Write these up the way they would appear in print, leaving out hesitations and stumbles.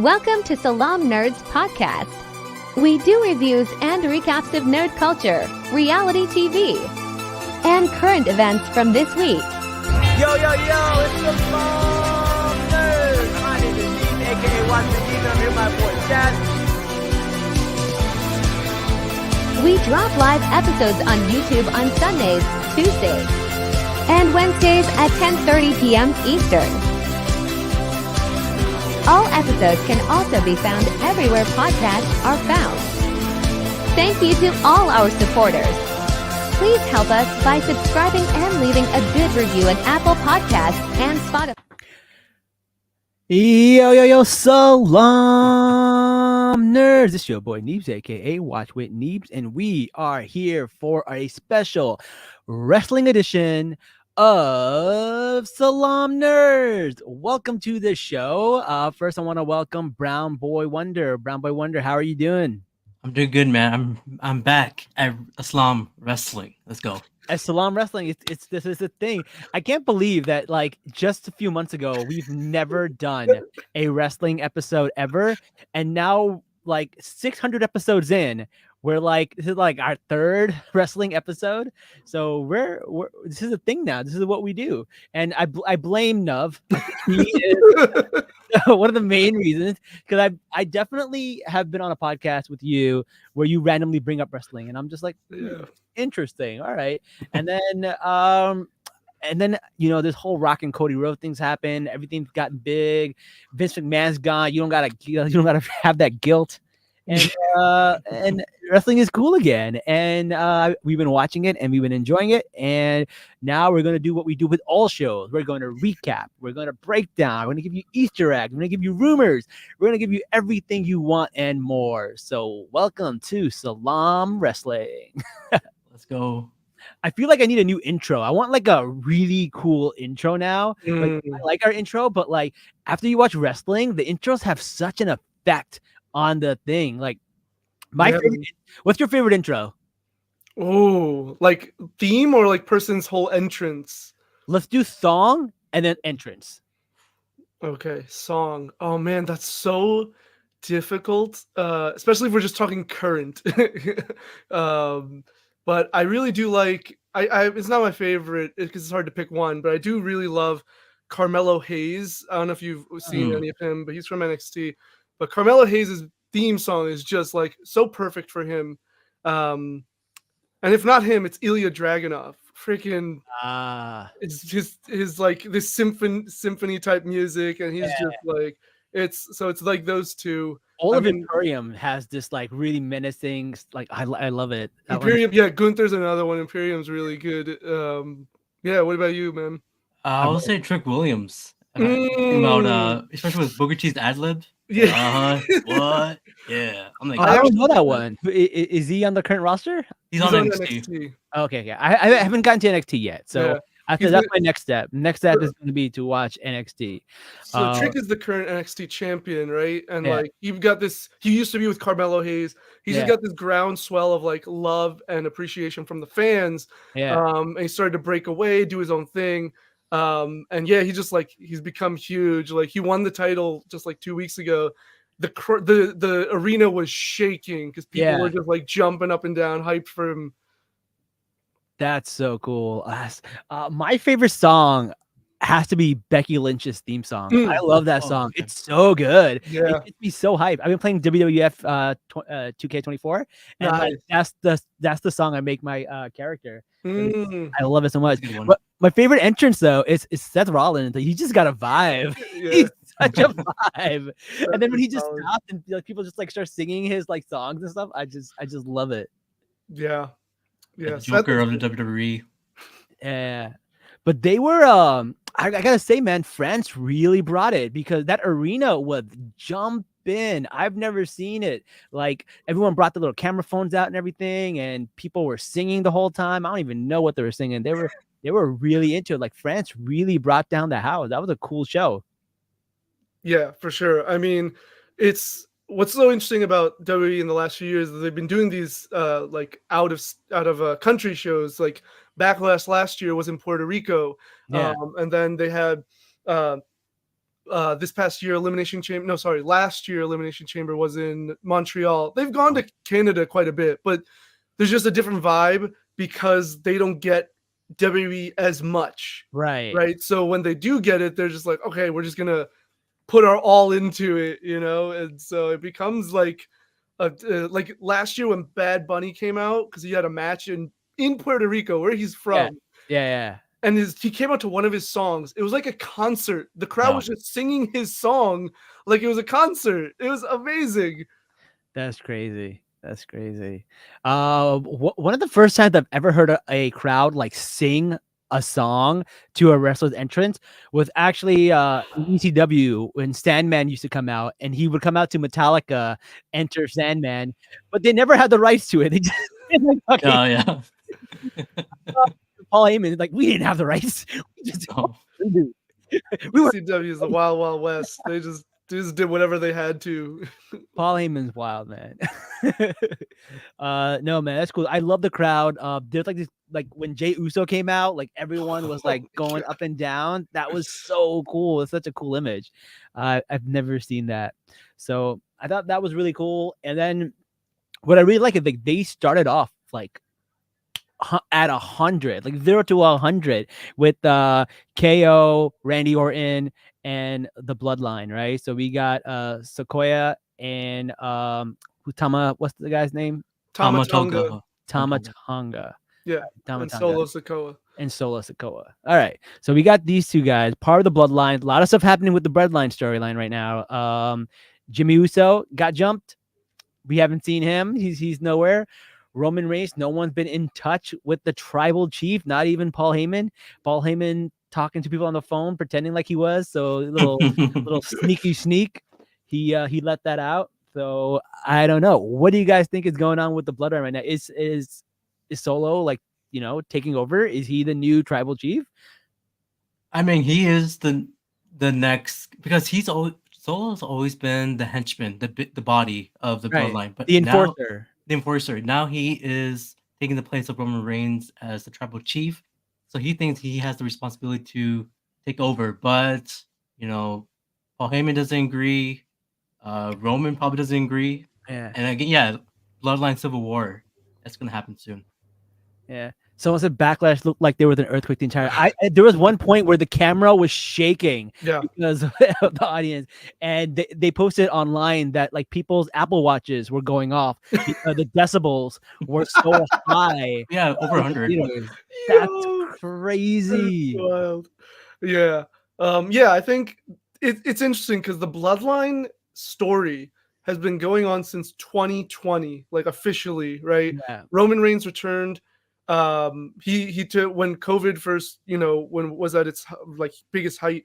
Welcome to Salaam Nerds Podcast. We do reviews and recaps of nerd culture, reality TV, and current events from this week. Yo, it's Salaam Nerds. My name is Dean, aka Watch the Dean. I'm here with my boy Chad. We drop live episodes on YouTube on Sundays, Tuesdays, and Wednesdays at 10:30 p.m. Eastern. All episodes can also be found everywhere podcasts are found. Thank you to all our supporters. Please help us by subscribing and leaving a good review on Apple Podcasts and Spotify. Yo, Salaam Nerds. This is your boy Neebs, aka Watch with Neebs, and we are here for a special wrestling edition of Salaam Nerds. Welcome to the show. First, I want to welcome Brown Boy Wonder. Brown Boy Wonder, how are you doing? I'm doing good, man. I'm back at Salaam Wrestling. Let's go. At Salaam Wrestling, this is the thing. I can't believe that, like, just a few months ago, we've never done a wrestling episode ever, and now, like, 600 episodes in, we're like, this is like our third wrestling episode. So we're this is a thing now. This is what we do, and I blame Nuv. He is one of the main reasons, because I definitely have been on a podcast with you where you randomly bring up wrestling, and I'm just like, interesting, all right. And then you know, this whole Rock and Cody Rhodes things happen. Everything's gotten big. Vince McMahon's gone. You don't gotta have that guilt. And wrestling is cool again, and we've been watching it and we've been enjoying it, and now we're going to do what we do with all shows. We're going to recap, we're going to break down, we're going to give you Easter eggs, we're going to give you rumors, we're going to give you everything you want and more. So welcome to Salaam Wrestling. Let's go. I feel like I need a new intro. I want like a really cool intro now. Like, I like our intro, but like after you watch wrestling, the intros have such an effect on the thing. Like favorite, what's your favorite intro? Oh, like theme or like person's whole entrance? Let's do song and then entrance. Okay, song. Oh man, that's so difficult, especially if we're just talking current. But I really do like, I it's not my favorite because it's hard to pick one, but I do really love Carmelo Hayes. I don't know if you've seen any of him, but he's from NXT. But Carmelo Hayes' theme song is just like so perfect for him. And if not him, it's Ilya Dragunov. Freaking, it's just his like this symphony type music, and he's just like it's like those two. All of Imperium has this like really menacing, like I love it. Imperium, yeah, Gunther's another one. Imperium's really good. Yeah, what about you, man? I'll say Trick Williams. About especially with Booker T's ad lib. Yeah. What? Yeah. I'm like, I don't know that one. Is he on the current roster? He's on NXT. Okay, yeah. I haven't gotten to NXT yet, so that's my next step. Next step is going to be to watch NXT. So Trick is the current NXT champion, right? And like you've got this. He used to be with Carmelo Hayes. He's just got this groundswell of like love and appreciation from the fans. And he started to break away, do his own thing. And yeah, he's become huge. Like he won the title just like 2 weeks ago. The arena was shaking because people were just like jumping up and down, hyped for him. That's so cool. My favorite song has to be Becky Lynch's theme song. I love that song. It's so good. Yeah. It gets me so hyped. I've been playing WWF 2K24, and like, that's the song I make my character. I love it so much. But my favorite entrance though is Seth Rollins. He just got a vibe. He's such a vibe. And then when he just stopped and like people just like start singing his like songs and stuff, I just love it. Yeah. The Joker of the WWE. Yeah. But they were I gotta say, man, France really brought it because that arena was jumping. I've never seen it. Like everyone brought the little camera phones out and everything, and people were singing the whole time. I don't even know what they were singing. They were really into it. Like France really brought down the house. That was a cool show. Yeah, for sure. I mean, it's what's so interesting about WWE in the last few years is they've been doing these like out of country shows. Like Backlash last year was in Puerto Rico, and then they had this past year Elimination Chamber. No, sorry, last year Elimination Chamber was in Montreal. They've gone to Canada quite a bit, but there's just a different vibe because they don't get WWE as much, Right. right? So when they do get it, they're just like, okay, we're just gonna put our all into it, you know. And so it becomes like like last year when Bad Bunny came out because he had a match in Puerto Rico where he's Yeah. from. Yeah. And he came out to one of his songs. It was like a concert. The crowd Yeah. was just singing his song like it was a concert. It was amazing. That's crazy. That's crazy. One of the first times I've ever heard a crowd like sing a song to a wrestler's entrance was actually in ECW when Sandman used to come out, and he would come out to Metallica, Enter Sandman, but they never had the rights to it. They just like, okay, Yeah. Paul Heyman, like, we didn't have the rights. We just Oh. we were CW is the Wild Wild West. They just did whatever they had to. Paul Heyman's wild, man. No, man, that's cool. I love the crowd. There's like this, like when Jey Uso came out, like everyone was like going up and down. That was so cool. It's such a cool image. I've never seen that, so I thought that was really cool. And then what I really like is like they started off like at 100, like 0 to 100 with KO, Randy Orton, and the Bloodline, right? So we got Sequoia and what's the guy's name? Tama Tonga. Tonga. Tama Tonga. Yeah. Tama And Tonga. Solo Sikoa. And Solo Sikoa. All right. So we got these two guys, part of the Bloodline. A lot of stuff happening with the Bloodline storyline right now. Jimmy Uso got jumped. We haven't seen him. He's nowhere. Roman Reigns, no one's been in touch with the tribal chief, not even Paul Heyman. Paul Heyman talking to people on the phone, pretending like he was. So little sneaky sneak. He let that out. So I don't know. What do you guys think is going on with the Bloodline right now? Is Solo like, you know, taking over? Is he the new tribal chief? I mean, he is the next, because Solo's always been the henchman, the body of the Right. bloodline, but The now enforcer. the enforcer. Now he is taking the place of Roman Reigns as the tribal chief. So he thinks he has the responsibility to take over. But, you know, Paul Heyman doesn't agree. Roman probably doesn't agree. Yeah. And again, yeah, Bloodline Civil War. That's going to happen soon. Yeah. Someone said Backlash looked like they were with an earthquake the entire. There was one point where the camera was shaking because of the audience, and they posted online that like people's Apple Watches were going off. The decibels were so high. Yeah, over 100. That's crazy. That's wild. Yeah. Yeah, I think it's interesting because the Bloodline story has been going on since 2020, like officially, right? Yeah. Roman Reigns returned. He took when COVID first, you know, when it was at its like biggest height,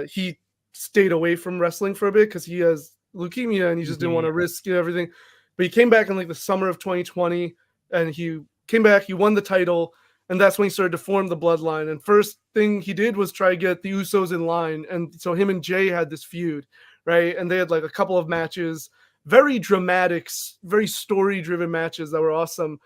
he stayed away from wrestling for a bit because he has leukemia and he just didn't want to risk everything. But he came back in like the summer of 2020, and he came back, he won the title, and that's when he started to form the Bloodline. And first thing he did was try to get the Usos in line, and so him and Jay had this feud, right? And they had like a couple of matches, very dramatic, very story-driven matches that were awesome.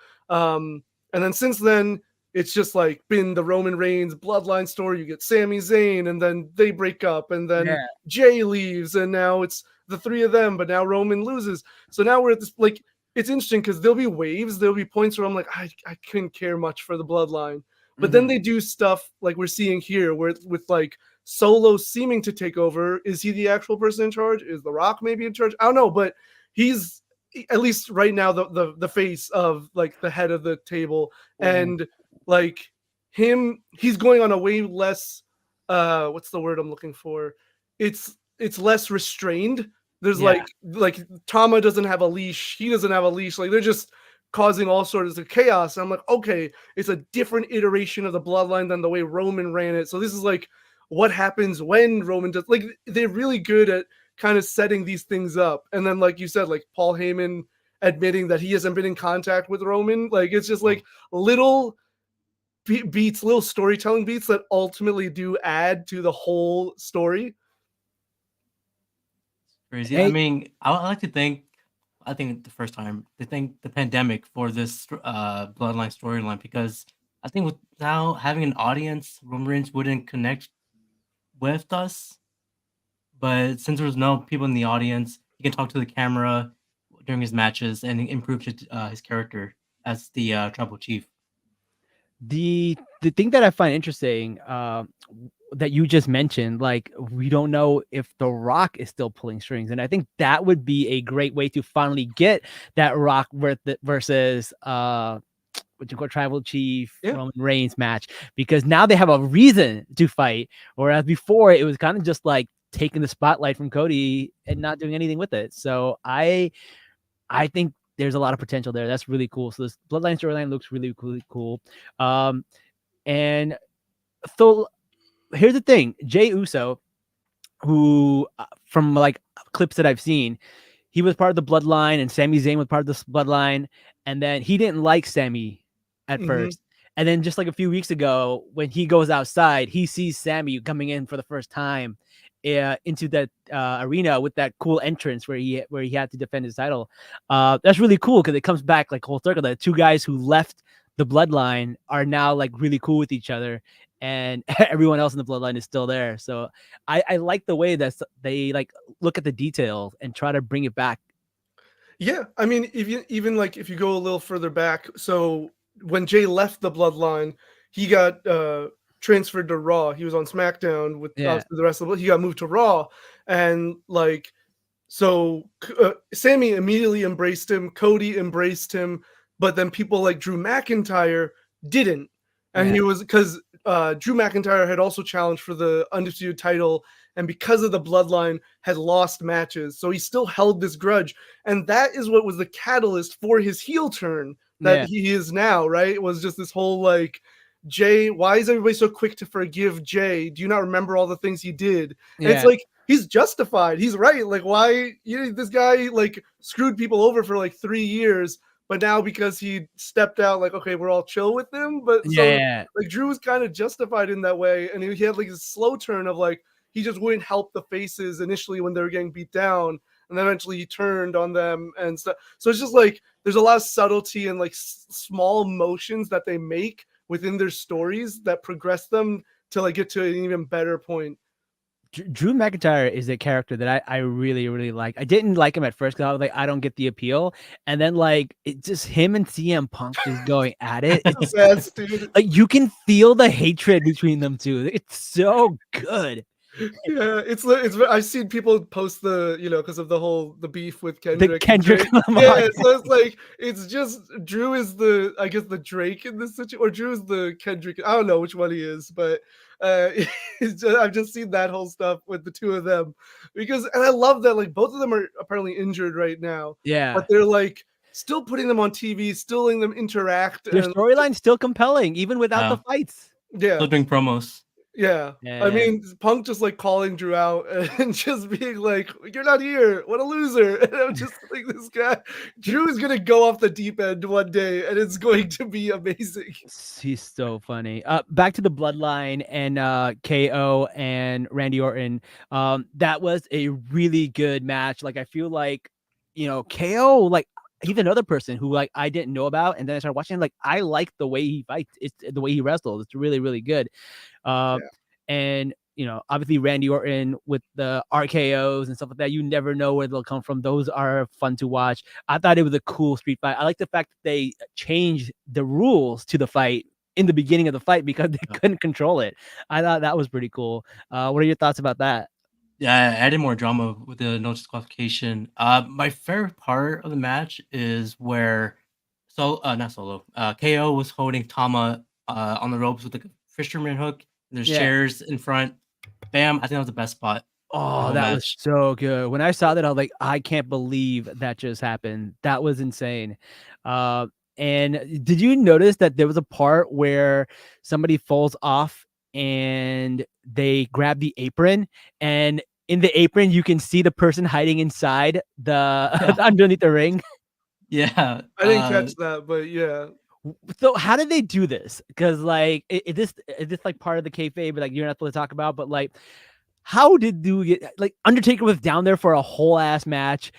And then since then, it's just like been the Roman Reigns Bloodline story. You get Sami Zayn, and then they break up, and then Jay leaves, and now it's the three of them, but now Roman loses. So now we're at this, like, it's interesting because there'll be waves, there'll be points where I'm like, I couldn't care much for the Bloodline. But then they do stuff like we're seeing here, where with like Solo seeming to take over. Is he the actual person in charge? Is The Rock maybe in charge? I don't know, but he's at least right now the face of like the head of the table, and like he's going on a way less what's the word I'm looking for? It's less restrained. There's like Tama doesn't have a leash, he doesn't have a leash, like they're just causing all sorts of chaos. And I'm like, okay, it's a different iteration of the Bloodline than the way Roman ran it. So this is like what happens when Roman does, like they're really good at kind of setting these things up. And then, like you said, like Paul Heyman admitting that he hasn't been in contact with Roman. Like, it's just like little beats, little storytelling beats that ultimately do add to the whole story. Crazy. I mean, I like to think, I think the first time to thank the pandemic for this Bloodline storyline, because I think without having an audience, Roman Reigns wouldn't connect with us. but since there was no people in the audience, he can talk to the camera during his matches and improve his character as the tribal chief. The thing that I find interesting, that you just mentioned, like we don't know if The Rock is still pulling strings, and I think that would be a great way to finally get that Rock versus what you call tribal chief Roman Reigns match, because now they have a reason to fight, whereas before it was kind of just like taking the spotlight from Cody and not doing anything with it. So I think there's a lot of potential there. That's really cool. So this Bloodline storyline looks really, really cool. And so here's the thing: Jey Uso, who from like clips that I've seen, he was part of the Bloodline, and Sami Zayn was part of this Bloodline, and then he didn't like Sami at first. And then just like a few weeks ago, when he goes outside, he sees Sami coming in for the first time into that arena with that cool entrance where he had to defend his title. That's really cool because it comes back like whole circle. The two guys who left the Bloodline are now like really cool with each other, and everyone else in the Bloodline is still there. So I like the way that they like look at the details and try to bring it back. Yeah, I mean, even like if you go a little further back, so when Jay left the Bloodline, he got transferred to Raw. He was on SmackDown with the rest of the. He got moved to Raw, and like so, Sammy immediately embraced him. Cody embraced him, but then people like Drew McIntyre didn't, and he was because Drew McIntyre had also challenged for the undisputed title, and because of the Bloodline had lost matches, so he still held this grudge, and that is what was the catalyst for his heel turn that he is now. Right? It was just this whole like. Jay, why is everybody so quick to forgive Jay? Do you not remember all the things he did? And it's like he's justified. He's right. Like, why this guy like screwed people over for like 3 years, but now because he stepped out, like, okay, we're all chill with him. But like Drew was kind of justified in that way, and he had like a slow turn of like he just wouldn't help the faces initially when they were getting beat down, and then eventually he turned on them and stuff. So it's just like there's a lot of subtlety and like small motions that they make within their stories that progress them to like get to an even better point. Drew McIntyre is a character that I really, really like. I didn't like him at first because I was like, I don't get the appeal. And then like it just him and CM Punk just going at it. It's yes, dude. Like you can feel the hatred between them two. It's so good. Yeah, it's I've seen people post the because of the beef with Kendrick. The Kendrick yeah, so it's like it's just Drew is I guess the Drake in this situation, or Drew is the Kendrick. I don't know which one he is, but I've just seen that whole stuff with the two of them and I love that like both of them are apparently injured right now. Yeah, but they're like still putting them on TV, still letting them interact. Their storyline's still compelling even without the fights. Yeah, still doing promos. Yeah. I mean, Punk just like calling Drew out and just being like, "You're not here. What a loser!" And I'm just like, this guy, Drew is gonna go off the deep end one day, and it's going to be amazing. He's so funny. Back to the Bloodline and KO and Randy Orton. That was a really good match. Like I feel like KO like. He's another person who like I didn't know about, and then I started watching him. Like I like the way he fights. It's the way he wrestles. It's really, really good. And obviously Randy Orton with the RKOs and stuff like that. You never know where they'll come from. Those are fun to watch. I thought it was a cool street fight. I like the fact that they changed the rules to the fight in the beginning of the fight because they couldn't control it. I thought that was pretty cool. What are your thoughts about that? Yeah, I added more drama with the no disqualification. My favorite part of the match is where not Solo. KO was holding Tama on the ropes with the fisherman hook. There's chairs in front. Bam! I think that was the best spot. Oh, that was so good. When I saw that, I was like, I can't believe that just happened. That was insane. And did you notice that there was a part where somebody falls off and they grab the apron, and in the apron you can see the person hiding inside the underneath the ring? Yeah, I didn't catch that, but yeah. So how did they do this? Because like, is this like part of the kayfabe, but like you're not supposed to talk about? But like, how did you get like Undertaker was down there for a whole ass match?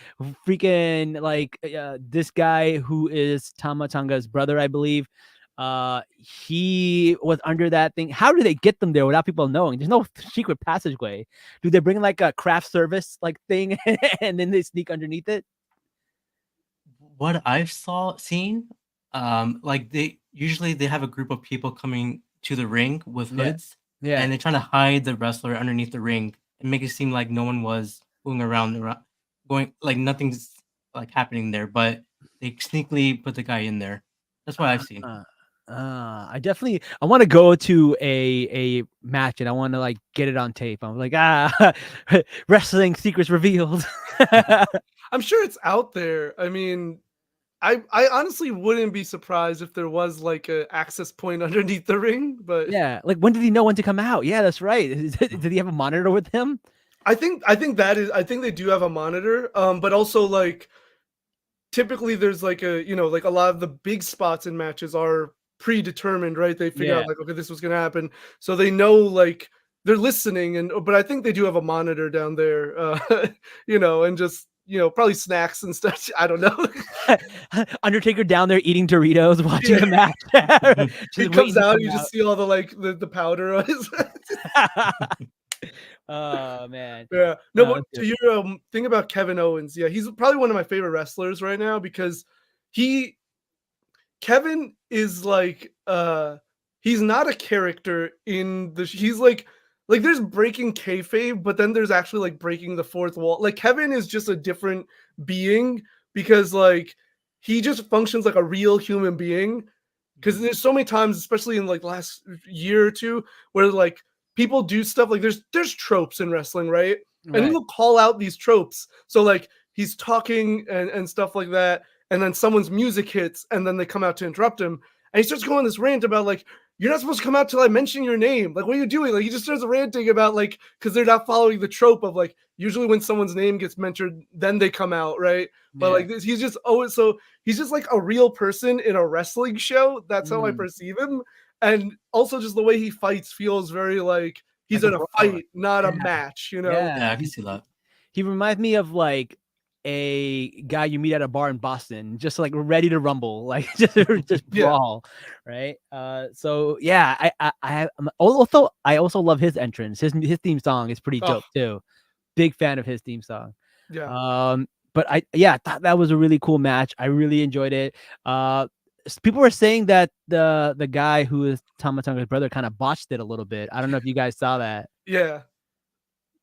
Freaking like this guy who is Tama Tonga's brother, I believe. he was under that thing. How do they get them there without people knowing? There's no secret passageway. Do they bring like a craft service like thing and then they sneak underneath it? What I've seen, like they have a group of people coming to the ring with Yeah. hoods, Yeah. and they're trying to hide the wrestler underneath the ring and make it seem like no one was going around, going like nothing's like happening there, but they sneakily put the guy in there. That's what I've seen. I want to go to a match and I want to like get it on tape. I'm like, wrestling secrets revealed. I'm sure it's out there. I mean, I honestly wouldn't be surprised if there was like a access point underneath the ring, but Yeah, like when did he know when to come out? Yeah, that's right. Did he have a monitor with him? I think they do have a monitor. But also like typically there's like like a lot of the big spots in matches are predetermined, right? They figure Yeah. out like, okay, this was gonna happen. So they know like they're listening but I think they do have a monitor down there, and just probably snacks and stuff. I don't know. Undertaker down there eating Doritos, watching the match. He comes out, you just see all the like the powder on his. Oh man. Yeah. No, but to your thing about Kevin Owens, yeah, he's probably one of my favorite wrestlers right now because Kevin is like he's not a character in the he's like there's breaking kayfabe, but then there's actually like breaking the fourth wall. Like Kevin is just a different being because like he just functions like a real human being. Because there's so many times, especially in like last year or two, where like people do stuff like there's tropes in wrestling, right? And he'll call out these tropes. So like he's talking and stuff like that, and then someone's music hits, and then they come out to interrupt him, and he starts going this rant about like, you're not supposed to come out till I mention your name. Like, what are you doing? Like, he just starts ranting about like, because they're not following the trope of like, usually when someone's name gets mentioned, then they come out, right? But like this, he's just so he's just like a real person in a wrestling show. That's how I perceive him. And also just the way he fights feels very like he's in a fight, not a match, Yeah, I can see that. He reminds me of like a guy you meet at a bar in Boston, just like ready to rumble, like just brawl, right? So yeah, I also love his entrance. His theme song is pretty dope too. Big fan of his theme song. Yeah. But I thought that was a really cool match. I really enjoyed it. People were saying that the guy who is Tama Tonga's brother kind of botched it a little bit. I don't know if you guys saw that. Yeah.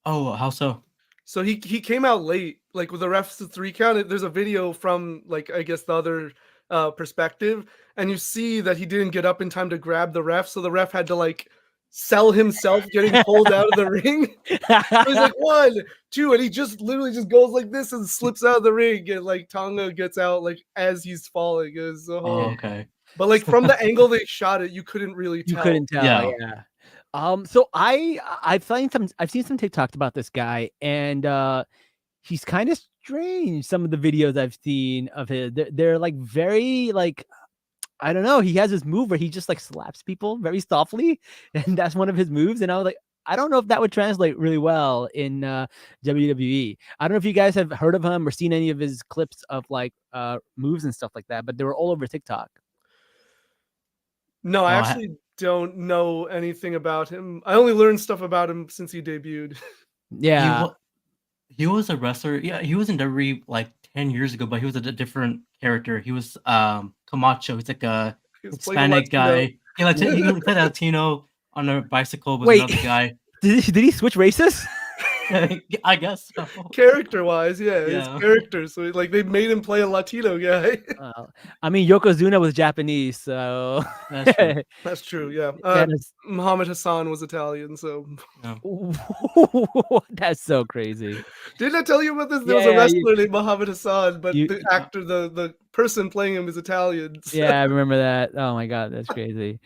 Oh, how so? So he came out late, like with the refs to 3 count. There's a video from like I guess the other perspective, and you see that he didn't get up in time to grab the ref, so the ref had to like sell himself getting pulled out of the ring. So he's like 1, 2, and he just literally just goes like this and slips out of the ring, and like Tonga gets out like as he's falling. It was okay. But like from the angle they shot it, you couldn't really tell. You couldn't tell, yeah. So I've seen some TikToks about this guy, and he's kind of strange. Some of the videos I've seen of his, they're like very like, I don't know. He has this move where he just like slaps people very softly, and that's one of his moves. And I was like, I don't know if that would translate really well in WWE. I don't know if you guys have heard of him or seen any of his clips of like moves and stuff like that, but they were all over TikTok. No, I actually don't know anything about him. I only learned stuff about him since he debuted. Yeah. He was a wrestler. Yeah, he was in WWE like 10 years ago, but he was a different character. He was Camacho. He's like a Hispanic guy. He played Latino on a bicycle with another guy. Did he switch races? I guess so. Character-wise, his character. So like they made him play a Latino guy. I mean, Yokozuna was Japanese, so that's true. That's true. Yeah, Muhammad Hassan was Italian, so that's so crazy. Didn't I tell you about this? There was a wrestler named Muhammad Hassan, but the actor, the person playing him is Italian. So. Yeah, I remember that. Oh my god, that's crazy.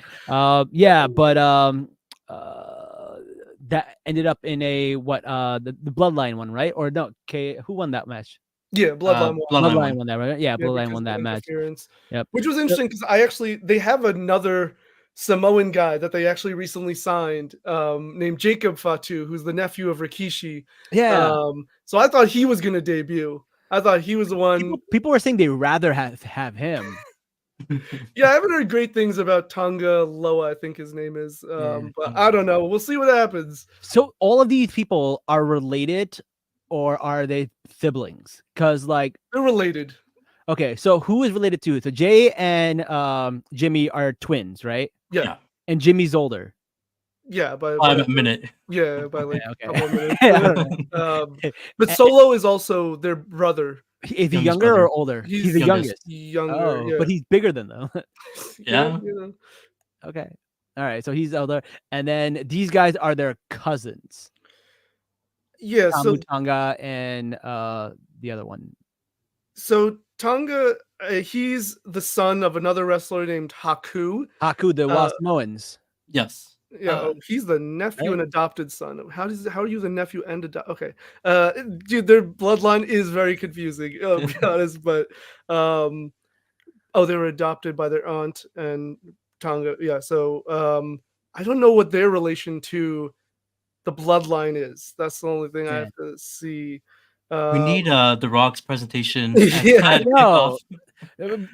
That ended up in a the Bloodline one, right? Or no? Who won that match? Yeah, Bloodline won that, right? Yeah, Bloodline won that match. Yep. Which was interesting because they have another Samoan guy that they actually recently signed, named Jacob Fatu, who's the nephew of Rikishi. Yeah. So I thought he was gonna debut. I thought he was the one. People were saying they'd rather have him. Yeah, I haven't heard great things about Tonga Loa, I think his name is. Yeah. But I don't know. We'll see what happens. So all of these people are related, or are they siblings? Because like, They're related. okay, so who is related to? So Jay and Jimmy are twins, right? Yeah. Yeah. And Jimmy's older. Yeah, by a minute. by like Okay. a couple of minutes. I don't know. But Solo is also their brother. Is he Youngest younger brother. or older? He's the youngest. youngest. Younger, Oh, yeah. but he's bigger than them. Yeah. Okay. All right. So he's elder. And then these guys are their cousins. Yeah, so Tonga and the other one. so Tonga, he's the son of another wrestler named Haku. Haku, the Wild Samoans. Yes. Yeah, he's the nephew right? and adopted son. How are you the nephew and okay? Dude, their bloodline is very confusing. I'll be honest, but they were adopted by their aunt and Tonga. Yeah, so I don't know what their relation to the bloodline is. That's the only thing I have to see. We need The Rock's presentation. Yeah, I know.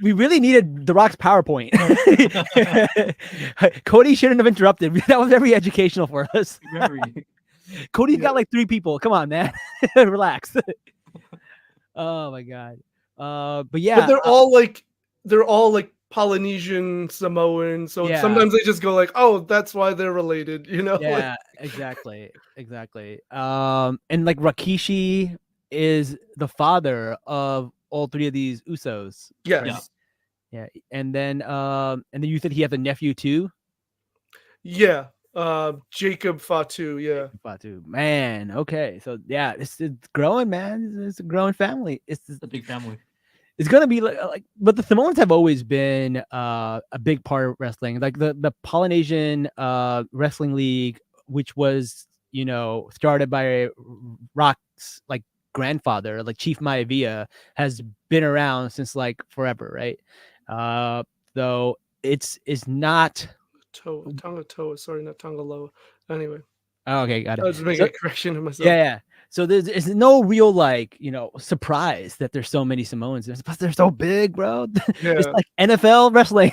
We really needed The Rock's PowerPoint. Cody shouldn't have interrupted. That was very educational for us. Cody's got like 3 people. Come on, man. Relax. Oh my god. But yeah, but they're all like Polynesian Samoan, so sometimes they just go like, "Oh, that's why they're related," you know? Yeah, exactly. And like Rikishi is the father of all 3 of these Usos. Yes. Yeah. And then you said he has a nephew too? Yeah. Jacob Fatu, yeah. Fatu. Man, okay. So yeah, it's growing, man. It's a growing family. It's a big family. It's gonna be like but the Samoans have always been a big part of wrestling. Like the Polynesian wrestling league, which was, started by Rock's like grandfather, like Chief Maivia, has been around since like forever, right? Though it's not Tonga Toa, sorry, not Tonga Loa. Anyway. Oh, okay, got it. I was making a correction to myself. Yeah. So there's no real like, surprise that there's so many Samoans. Plus they're so big, bro. Yeah. It's like NFL wrestling.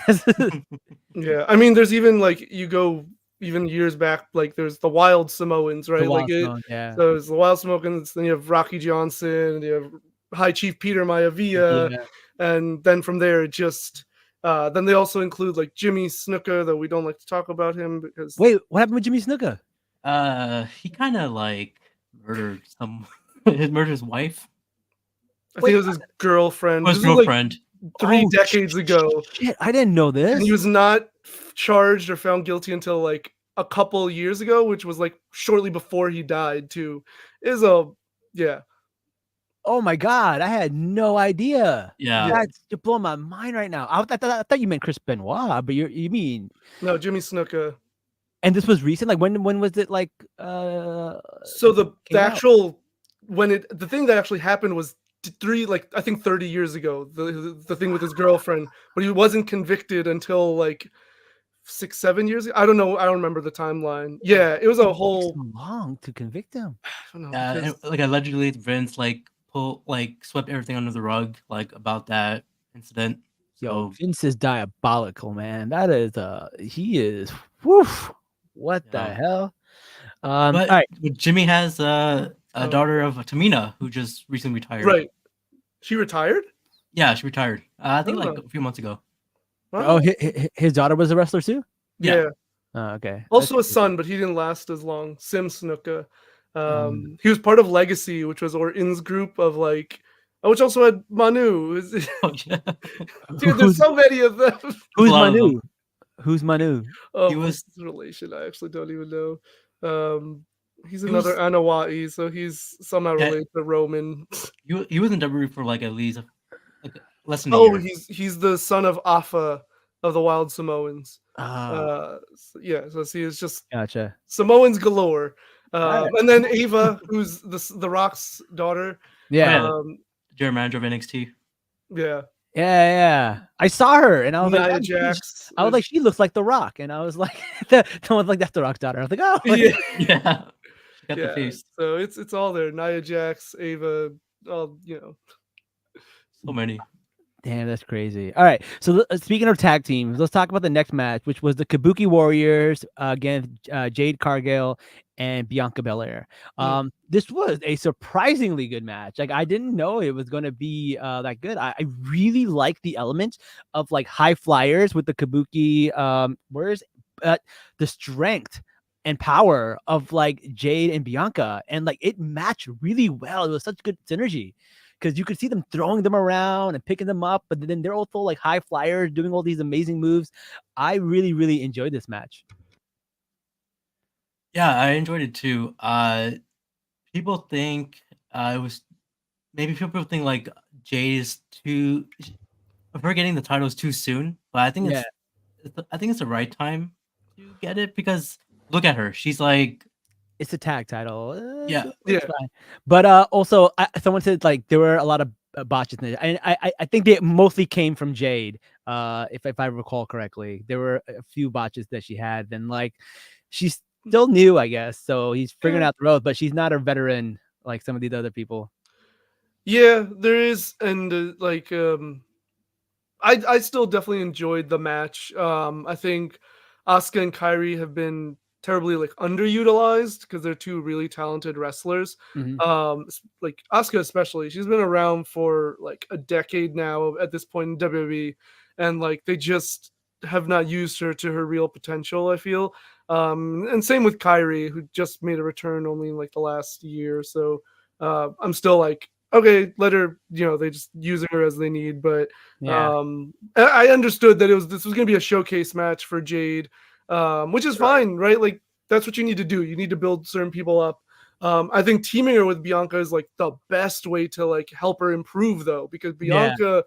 Yeah. I mean, there's even like you go even years back, like there's the Wild Samoans, right? Wild Samoans, yeah. So there's the Wild Samoans, then you have Rocky Johnson, and you have High Chief Peter Maivia, and then from there just then they also include like Jimmy Snuka, though we don't like to talk about him because Wait, what happened with Jimmy Snuka? He kind of like murdered his wife. I think it was his girlfriend. His girlfriend. Like 3 decades ago. Shit, I didn't know this. And he was not charged or found guilty until like a couple years ago, which was like shortly before he died too. Oh my god, I had no idea. Yeah, you're blowing my mind right now. I thought you meant Chris Benoit, but you mean Jimmy Snuka. And this was recent. Like when was it? Like so the actual the thing that actually happened was 30 years ago. The thing with his girlfriend, but he wasn't convicted until like 6-7 years ago. I don't know. I don't remember the timeline. Yeah, it was a whole so long to convict him. I don't know. and, like allegedly Vince swept everything under the rug like about that incident. Yo, Vince is diabolical, man. That is he is. Woof. What the hell? All right. But Jimmy has a daughter of Tamina who just recently retired. Right. She retired? Yeah, she retired. I think like a few months ago. Oh, his daughter was a wrestler too? Yeah. Okay. Also a son, but he didn't last as long. Sim Snuka. He was part of Legacy, which was Orton's group of like, which also had Manu. Oh, yeah. Dude, there's so many of them. Who's Manu? Who's Manu? Oh, he was his relation. I actually don't even know. He's another Anawai, so he's somehow related to Roman. He was in WWE for like at least less than a year. He's the son of Afa of the Wild Samoans. So see, it's just Gotcha. Samoans galore. And then Ava, who's the Rock's daughter. Yeah. General manager of NXT. Yeah. Yeah. I saw her and I was Nia like, Jax. I was like, she looks like The Rock, and I was like, someone's like, that's The Rock's daughter. I was like, oh, Yeah. Got the face. So it's all there. Nia Jax, Ava, all so many. Damn, that's crazy. All right. So speaking of tag teams, let's talk about the next match, which was the Kabuki Warriors against Jade Cargill and Bianca Belair. Mm. This was a surprisingly good match. Like I didn't know it was going to be that good. I really like the elements of like high flyers with the Kabuki Warriors, the strength and power of like Jade and Bianca, and like it matched really well. It was such good synergy because you could see them throwing them around and picking them up, but then they're also like high flyers doing all these amazing moves. I really, really enjoyed this match. Yeah, I enjoyed it too. People think it was maybe people think like Jade is too. Her getting the title is too soon, but I think Yeah, I think it's the right time to get it because look at her. She's like, it's a tag title. yeah, It's Yeah. fine. But also, someone said like there were a lot of botches in it, and I think they mostly came from Jade. If I recall correctly, there were a few botches that she had. Then like she's still new, I guess. So he's figuring Yeah. out the road, but she's not a veteran like some of these other people. Yeah, there is, and I still definitely enjoyed the match. I think Asuka and Kyrie have been terribly like underutilized because they're two really talented wrestlers. Mhm. Like Asuka especially, she's been around for like a decade now at this point in WWE, and like they just have not used her to her real potential. I feel, and same with Kyrie, who just made a return only in like the last year or so. I'm still like, okay, let her. They just using her as they need, but Yeah. I understood that this was going to be a showcase match for Jade, which is fine, right? Like that's what you need to do. You need to build certain people up. I think teaming her with Bianca is like the best way to like help her improve, though, because Yeah. Bianca,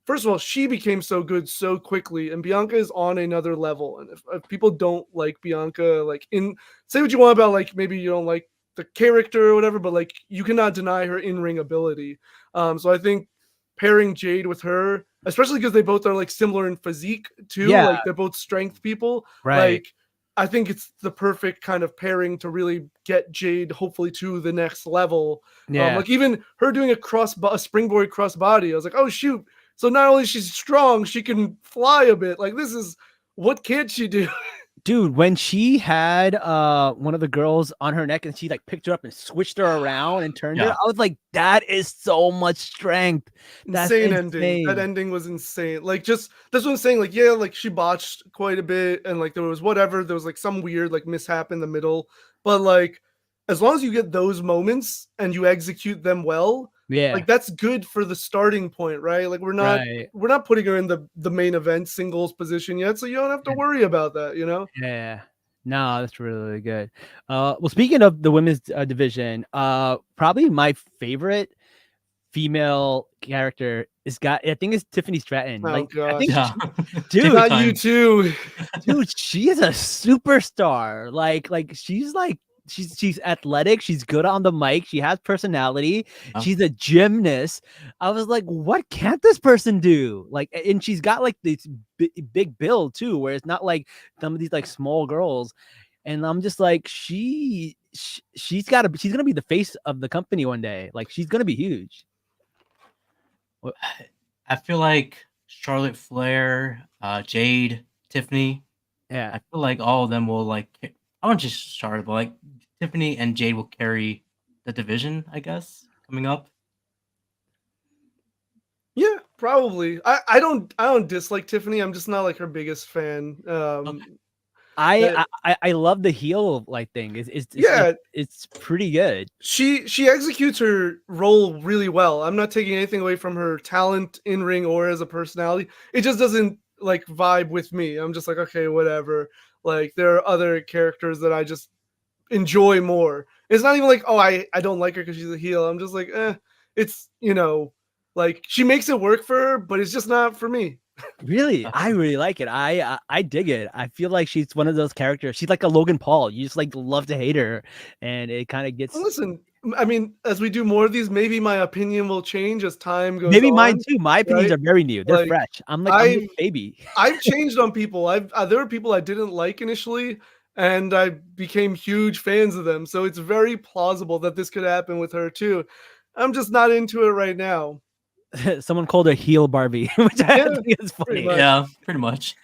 first of all, she became so good so quickly, and Bianca is on another level. And if people don't like Bianca, like say what you want about like maybe you don't like the character or whatever, but like you cannot deny her in-ring ability. So I think pairing Jade with her, especially because they both are like similar in physique too, Yeah. like they're both strength people. Right. Like I think it's the perfect kind of pairing to really get Jade hopefully to the next level. Yeah. Like even her doing a springboard crossbody, I was like, oh shoot. So not only she's strong, she can fly a bit. Like this is what can't she do? Dude, when she had one of the girls on her neck and she like picked her up and switched her around and turned her, yeah. I was like, that is so much strength. That's Insane ending. That insane. ending was insane. Like just that's what I'm saying. Like, yeah, like she botched quite a bit, and like there was whatever, there was like some weird like mishap in the middle. But like as long as you get those moments and you execute them well, Yeah. like that's good for the starting point, right? Like Right. we're not putting her in the main event singles position yet, so you don't have to worry about that, you know? Yeah. No, that's really, really good. Well, speaking of the women's division, probably my favorite female character I think it's Tiffany Stratton. Oh Like, I gosh. think, Yeah. dude, Take Not your you time. too. dude, she is a superstar. Like she's athletic, she's good on the mic, she has personality, Yeah. she's a gymnast. I was like, what can't this person do? Like, and she's got like this big build too, where it's not like some of these like small girls. And I'm just like, she's gonna be the face of the company one day. Like, she's gonna be huge. I feel like Charlotte Flair, Jade, Tiffany. Yeah. I feel like all of them will like. I want just Charlotte, but like Tiffany and Jade will carry the division. I guess coming up. Yeah, probably. I don't dislike Tiffany. I'm just not like her biggest fan. Okay. I love the heel like thing. Yeah, It's pretty good. she executes her role really well. I'm not taking anything away from her talent in ring or as a personality. It just doesn't like vibe with me. I'm just like, okay, whatever. Like there are other characters that I just enjoy more. It's not even like, oh, I don't like her because she's a heel. I'm just like, it's like she makes it work for her, but it's just not for me. Really, I really like it. I dig it. I feel like she's one of those characters. She's like a Logan Paul. You just like love to hate her, and it kind of gets. Well, listen, I mean, as we do more of these, maybe my opinion will change as time goes Maybe mine on. too. My opinions right? are very new. They're Like, fresh. I'm like a I've baby. I've changed on people. There were people I didn't like initially, and I became huge fans of them. So it's very plausible that this could happen with her too. I'm just not into it right now. someone called her heel Barbie, which I Yeah, think is pretty funny. much. Yeah, pretty much.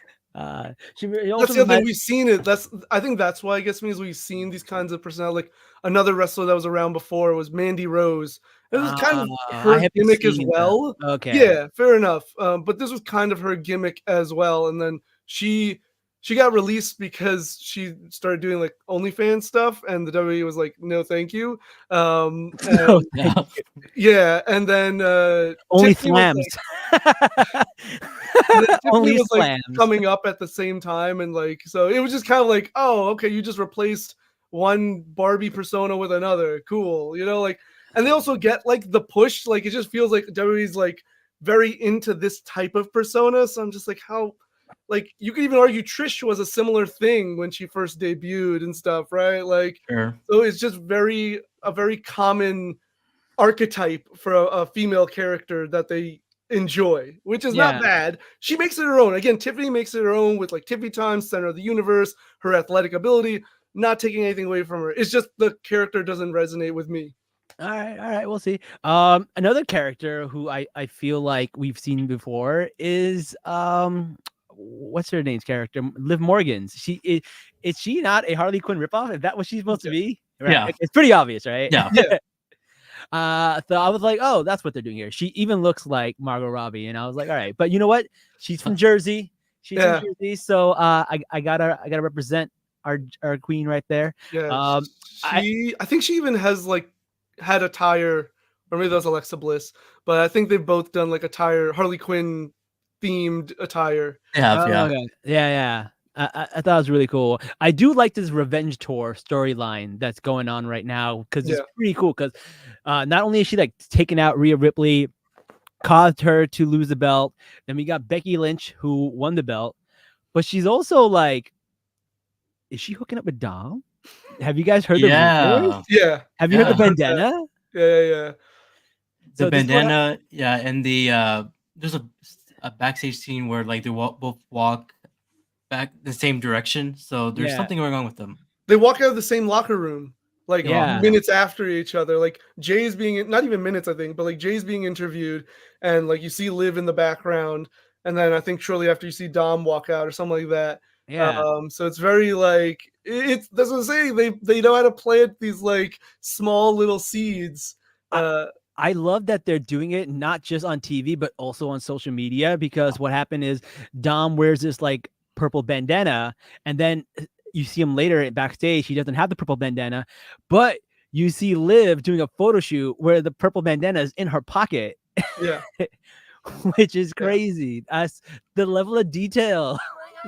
She That's also the other thing reminds- we've seen it. I think that's why it gets me is we've seen these kinds of personality. Like another wrestler that was around before was Mandy Rose. It was kind of I her haven't gimmick as seen well. them. Okay. Yeah, fair enough. But this was kind of her gimmick as well. And then she got released because she started doing like OnlyFans stuff, and the WWE was like, no, thank you. And No, Yeah. yeah, and then only Tiffany was, slams. and then Tiffany Only was like slams. coming up at the same time, and like so it was just kind of like, oh, okay, you just replaced one Barbie persona with another. Cool, like, and they also get like the push, like it just feels like WWE's like very into this type of persona. So I'm just like, how, like you could even argue Trish was a similar thing when she first debuted and stuff, right? Like, Sure. so it's just a very common archetype for a female character that they enjoy, which is Yeah. not bad. She makes it her own. Again, Tiffany makes it her own with like Tiffany Time, center of the universe, her athletic ability, not taking anything away from her. It's just the character doesn't resonate with me. All right, we'll see. Another character who I feel like we've seen before is what's her name's character? Liv Morgan's. Is she not a Harley Quinn ripoff? Is that what she's supposed to be? Right. Yeah. It's pretty obvious, right? Yeah. Yeah. So I was like, oh, that's what they're doing here. She even looks like Margot Robbie, and I was like, all right, but you know what? She's from Jersey. Yeah. From Jersey, so I gotta represent our queen right there. Yeah. I think she even has like had attire, or maybe that was Alexa Bliss, but I think they've both done like attire, Harley Quinn themed attire. They have, yeah. Okay. Yeah. I thought it was really cool. I do like this revenge tour storyline that's going on right now because it's pretty cool. Because not only is she like taking out Rhea Ripley, caused her to lose the belt, then we got Becky Lynch who won the belt, but she's also like, is she hooking up with Dom? Have you guys heard the rumors? Yeah. Have you heard the bandana? Yeah. The So this is what bandana, yeah, and the there's a backstage scene where like they both walk back the same direction, so there's something going on with them. They walk out of the same locker room like Yeah. minutes after each other. Like Jay's being, not even minutes, I think, but like Jay's being interviewed, and like you see Liv in the background, and then I think shortly after you see Dom walk out or something like that. Yeah. So it's very like that's what I'm saying. They know how to plant these like small little seeds. I love that they're doing it not just on TV but also on social media, because what happened is Dom wears this like purple bandana, and then you see him later backstage. He doesn't have the purple bandana, but you see Liv doing a photo shoot where the purple bandana is in her pocket. Yeah. Which is crazy. That's the level of detail.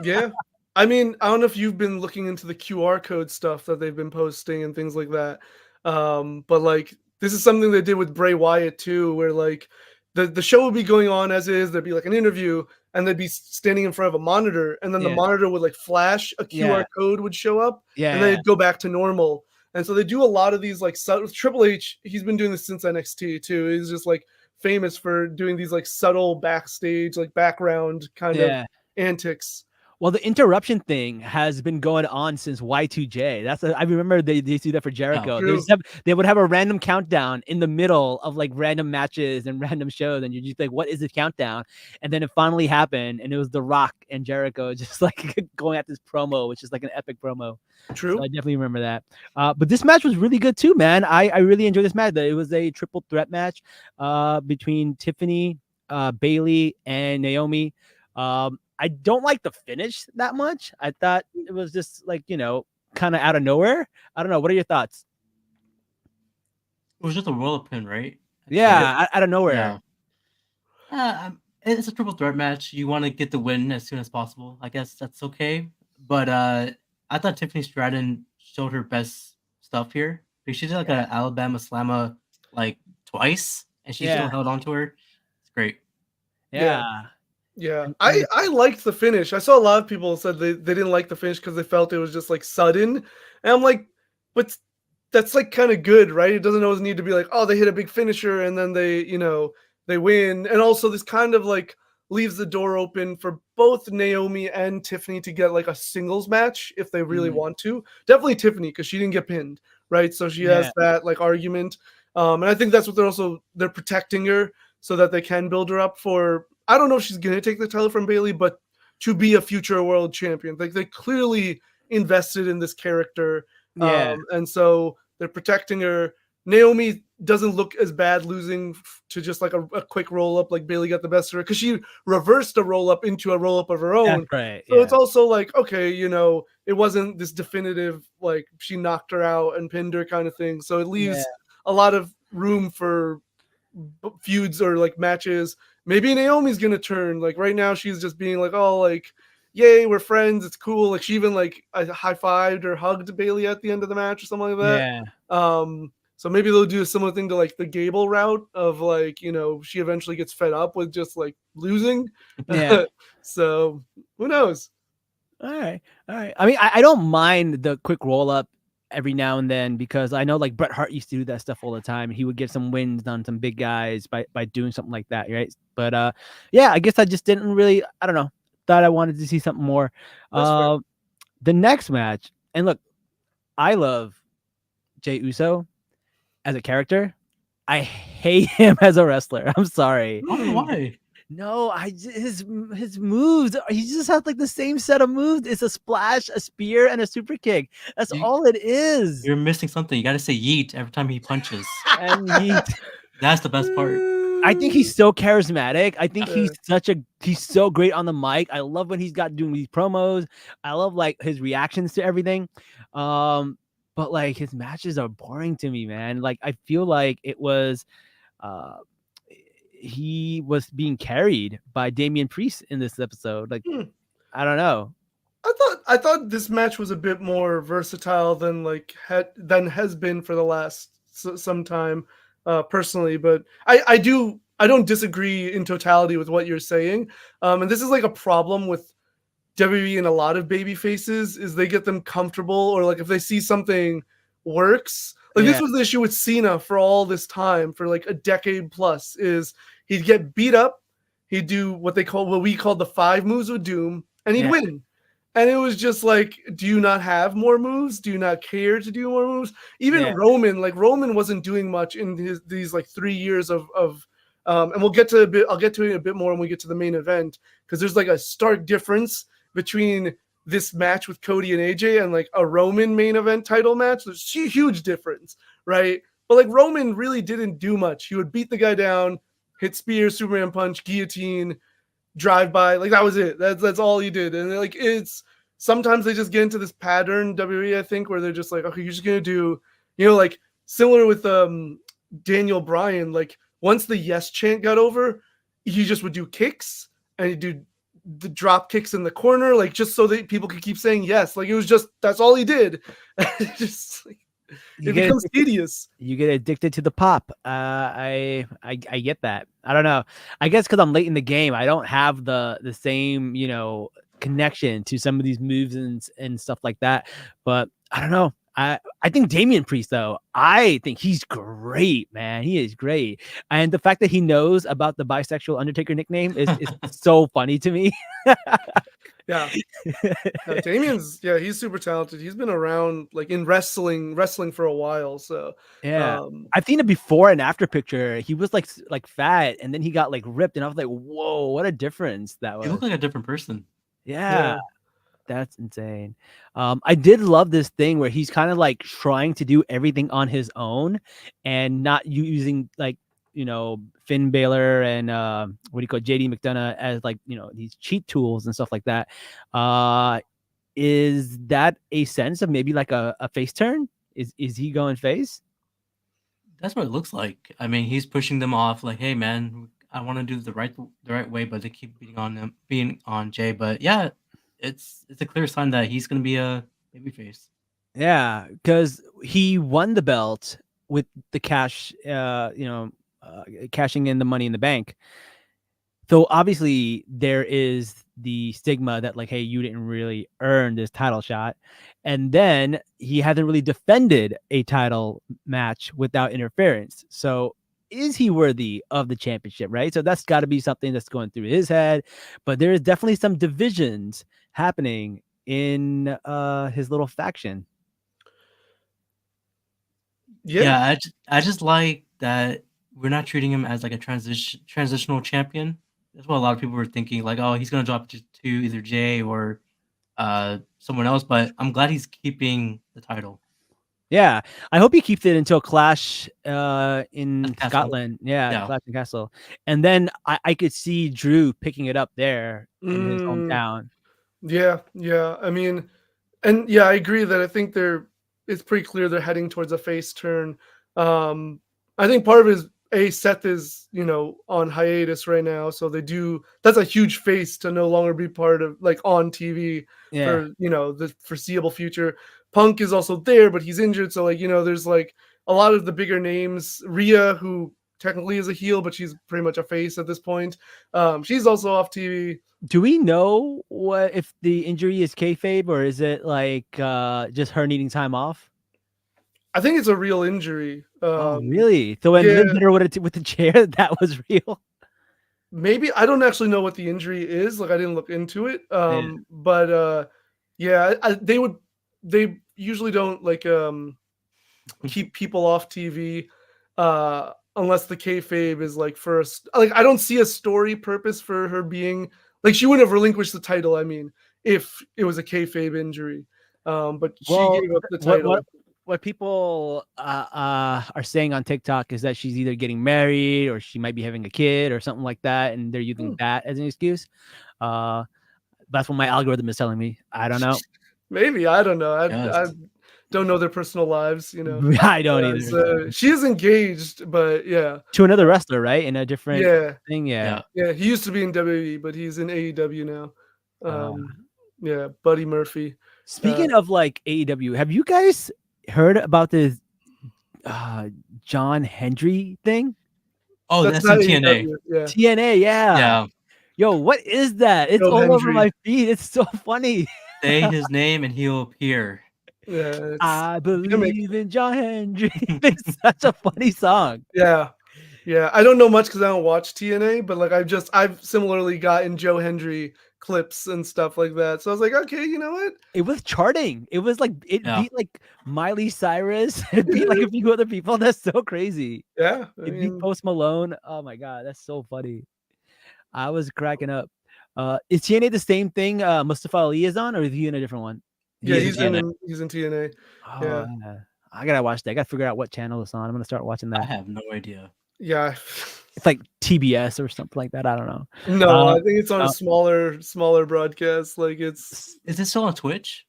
Yeah. I mean, I don't know if you've been looking into the QR code stuff that they've been posting and things like that. But like this is something they did with Bray Wyatt too, where like the show would be going on as is, there'd be like an interview, and they'd be standing in front of a monitor, and then the monitor would like flash, a QR code would show up, and then it'd go back to normal. And so they do a lot of these like Triple H, he's been doing this since NXT too. He's just like famous for doing these like subtle backstage, like background kind of antics. Well, the interruption thing has been going on since Y2J. I remember they do that for Jericho. They would have a random countdown in the middle of like random matches and random shows, and you're just like, what is this countdown? And then it finally happened, and it was The Rock and Jericho just like going at this promo, which is like an epic promo. True. So I definitely remember that. But this match was really good too, man. I really enjoyed this match. It was a triple threat match between Tiffany, Bayley, and Naomi. I don't like the finish that much. I thought it was just like, kind of out of nowhere. I don't know. What are your thoughts? It was just a roll-up pin, right? Yeah, out of nowhere. Yeah. It's a triple threat match. You want to get the win as soon as possible. I guess that's okay. But I thought Tiffany Stratton showed her best stuff here. Because she did like an Alabama Slamma like twice, and she still held on to her. It's great. Yeah, I liked the finish. I saw a lot of people said they didn't like the finish because they felt it was just like sudden. And I'm like, but that's like kind of good, right? It doesn't always need to be like, oh, they hit a big finisher and then they win. And also this kind of like leaves the door open for both Naomi and Tiffany to get like a singles match if they really want to. Definitely Tiffany, because she didn't get pinned, right? So she has that like argument. And I think that's what they're protecting her. so that they can build her up for. I don't know if she's gonna take the title from Bailey, but to be a future world champion. Like they clearly invested in this character, Yeah. and so they're protecting her. Naomi doesn't look as bad losing to just like a quick roll up, like Bailey got the best of her because she reversed a roll up into a roll up of her own. That's right. So it's also like, okay, you know, it wasn't this definitive, like she knocked her out and pinned her kind of thing. So it leaves a lot of room for feuds or like matches. Maybe Naomi's going to turn. Like right now, she's just being like, oh, like, yay, we're friends. It's cool. Like she even like high-fived or hugged Bailey at the end of the match or something like that. Yeah. So maybe they'll do a similar thing to like the Gable route of like, you know, she eventually gets fed up with just like losing. Yeah. So who knows? All right. I mean, I don't mind the quick roll up every now and then because I know like Bret Hart used to do that stuff all the time. He would get some wins on some big guys by doing something like that, right? But yeah, I guess I just didn't really. I don't know. Thought I wanted to see something more. The next match, and look, I love Jey Uso as a character. I hate him as a wrestler. I'm sorry. Why? No, his moves. He just has like the same set of moves. It's a splash, a spear, and a super kick. That's all it is. You're missing something. You got to say yeet every time he punches. And That's the best part. I think he's so charismatic. I think he's so great on the mic. I love when he's got doing these promos. I love like his reactions to everything. But like his matches are boring to me, man. Like I feel like it was he was being carried by Damian Priest in this episode. Like I don't know. I thought this match was a bit more versatile than like has been for the last some time, personally. But I don't disagree in totality with what you're saying. And this is like a problem with WWE and a lot of baby faces is they get them comfortable, or like if they see something works, like this was the issue with Cena for all this time, for like a decade plus, is he'd get beat up, he'd do what we call the 5 moves of doom, and he'd win. And it was just like, do you not have more moves? Do you not care to do more moves? Even Roman wasn't doing much in these like 3 years of and I'll get to it a bit more when we get to the main event, because there's like a stark difference between this match with Cody and AJ and like a Roman main event title match. There's a huge difference, right? But like Roman really didn't do much. He would beat the guy down, hit spear, Superman punch, guillotine, drive by. Like that was it. That's all he did. And like it's sometimes they just get into this pattern, WWE, I think, where they're just like, okay, you're just gonna do, you know, like similar with Daniel Bryan. Like once the yes chant got over, he just would do kicks and he'd do the drop kicks in the corner, like just so that people could keep saying yes. Like it was just, that's all he did. Just like, it becomes tedious. You get addicted to the pop. I get that. I don't know. I guess because I'm late in the game, I don't have the same, you know, connection to some of these moves and stuff like that. But I don't know. I think Damian Priest, though, I think he's great, man. He is great. And the fact that he knows about the bisexual Undertaker nickname is so funny to me. Yeah. Damian's, he's super talented. He's been around like in wrestling for a while. So I've seen a before and after picture. He was like fat, and then he got like ripped, and I was like, whoa, what a difference that was. He looked like a different person. Yeah. That's insane. I did love this thing where he's kind of like trying to do everything on his own and not using like, you know, Finn Balor and JD McDonough as like, you know, these cheat tools and stuff like that. Is that a sense of maybe like a face turn? Is he going face? That's what it looks like. I mean, he's pushing them off like, hey man, I want to do the right way, but they keep being on Jay. But yeah, it's a clear sign that he's going to be a babyface. Yeah, because he won the belt with the cash, cashing in the Money in the Bank. So obviously there is the stigma that like, hey, you didn't really earn this title shot. And then he hasn't really defended a title match without interference. So is he worthy of the championship, right? So that's got to be something that's going through his head. But there is definitely some divisions happening in his little faction. I just like that we're not treating him as like a transitional champion. That's what a lot of people were thinking. Like, oh, he's gonna drop to either Jay or someone else. But I'm glad he's keeping the title. Yeah, I hope he keeps it until Clash in Castle. Scotland. Yeah, Yeah. Clash in Castle, and then I could see Drew picking it up there in his hometown. Yeah. I mean, and yeah, I agree that I think it's pretty clear they're heading towards a face turn. I think part of it is Seth is, on hiatus right now, so that's a huge face to no longer be part of, like, on TV Yeah, for, the foreseeable future. Punk is also there, but he's injured, so, like, there's like a lot of the bigger names. Rhea, who technically is a heel, but she's pretty much a face at this point. She's also off TV. do we know what if the injury is kayfabe or is it like just her needing time off? I think it's a real injury. Oh, really? So when Lynn hit her with the chair, that was real. Maybe I don't actually know what the injury is. Like, I didn't look into it. But yeah, they usually don't like keep people off TV unless the kayfabe is like first. Like, I don't see a story purpose for her being like, she wouldn't have relinquished the title. I mean, if it was a kayfabe injury, but she gave up the title. What people are saying on TikTok is that she's either getting married or she might be having a kid or something like that, and they're using that as an excuse. That's what my algorithm is telling me. I don't know. Maybe, I don't know. I don't know their personal lives, I don't either. So she is engaged, but yeah, to another wrestler, right? In a different thing. Yeah. He used to be in WWE, but he's in AEW now. Yeah, Buddy Murphy. Speaking of like AEW, have you guys heard about this John Hendry thing? Oh, that's in TNA. TNA, yeah. Yo, what is that? It's all over my feed. It's so funny. Say his name and he'll appear. Yeah, I believe in John Hendry. It's such a funny song. Yeah. I don't know much because I don't watch TNA, but like I've similarly gotten Joe Hendry clips and stuff like that. So I was like, okay, you know what? It was charting. It was like it beat like Miley Cyrus. It beat like a few other people. That's so crazy. Yeah. It beat Post Malone. Oh my god, that's so funny. I was cracking up. Is TNA the same thing Mustafa Ali is on, or is he in a different one? Yeah, he's in TNA. Oh, yeah. I gotta watch that. I gotta figure out what channel it's on. I'm gonna start watching that. I have no idea. Yeah. It's like TBS or something like that. I don't know. No, I think it's on a smaller broadcast. Like, is it still on Twitch?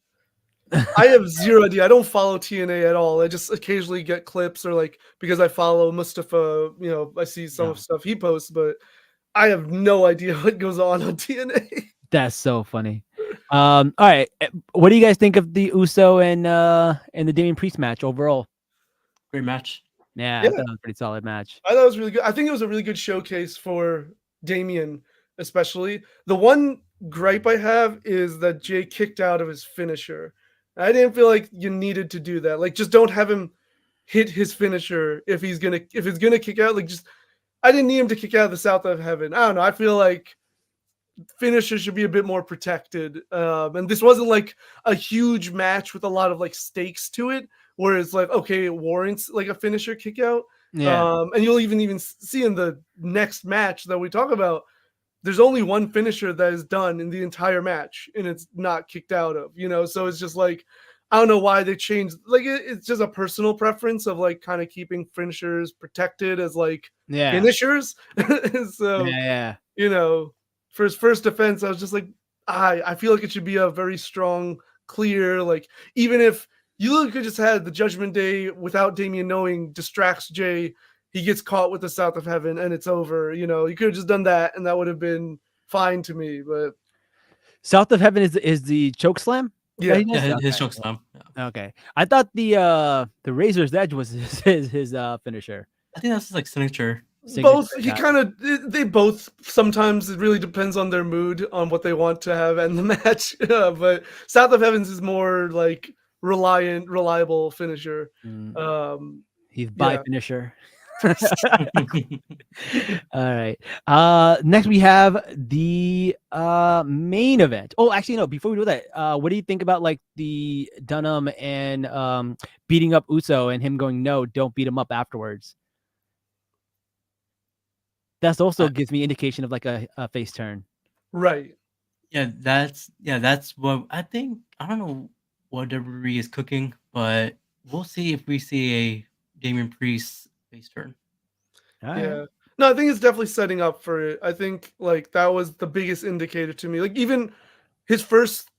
I have zero idea. I don't follow TNA at all. I just occasionally get clips, or like, because I follow Mustafa, I see some of stuff he posts, but I have no idea what goes on TNA. That's so funny. All right, what do you guys think of the Uso and the Damian Priest match overall? Great match. Yeah, I thought it was a pretty solid match. I thought it was really good. I think it was a really good showcase for Damian, especially. The one gripe I have is that Jay kicked out of his finisher. I didn't feel like you needed to do that. Like, just don't have him hit his finisher if it's gonna kick out. Like, just, I didn't need him to kick out of the South of Heaven. I don't know. I feel like finishers should be a bit more protected. And this wasn't like a huge match with a lot of like stakes to it, where it's like, okay, it warrants like a finisher kick out. Yeah. And you'll even see in the next match that we talk about, there's only one finisher that is done in the entire match, and it's not kicked out of, so it's just like, I don't know why they changed. Like, it's just a personal preference of like kind of keeping finishers protected as like finishers. So, for his first defense, I was just like, I feel like it should be a very strong, clear, like, even if you could just had the Judgment Day without Damian knowing, distracts Jay, he gets caught with the South of Heaven, and it's over. You could have just done that, and that would have been fine to me. But South of Heaven is the choke slam. Yeah, his choke slam. Yeah. Okay, I thought the Razor's Edge was his finisher. I think that's his like signature. Both, they both, sometimes it really depends on their mood, on what they want to have in the match. But South of Heavens is more like reliable finisher. He's by finisher. All right. Next we have the main event. Oh, actually no, before we do that, what do you think about like the Dunham and beating up Uso and him going, no, don't beat him up afterwards? That's also I- gives me indication of like a face turn. Right. That's what I think. I don't know what WWE is cooking, but we'll see if we see a Damian Priest face turn. All right. Yeah. No, I think it's definitely setting up for it. I think like that was the biggest indicator to me. Like even his first,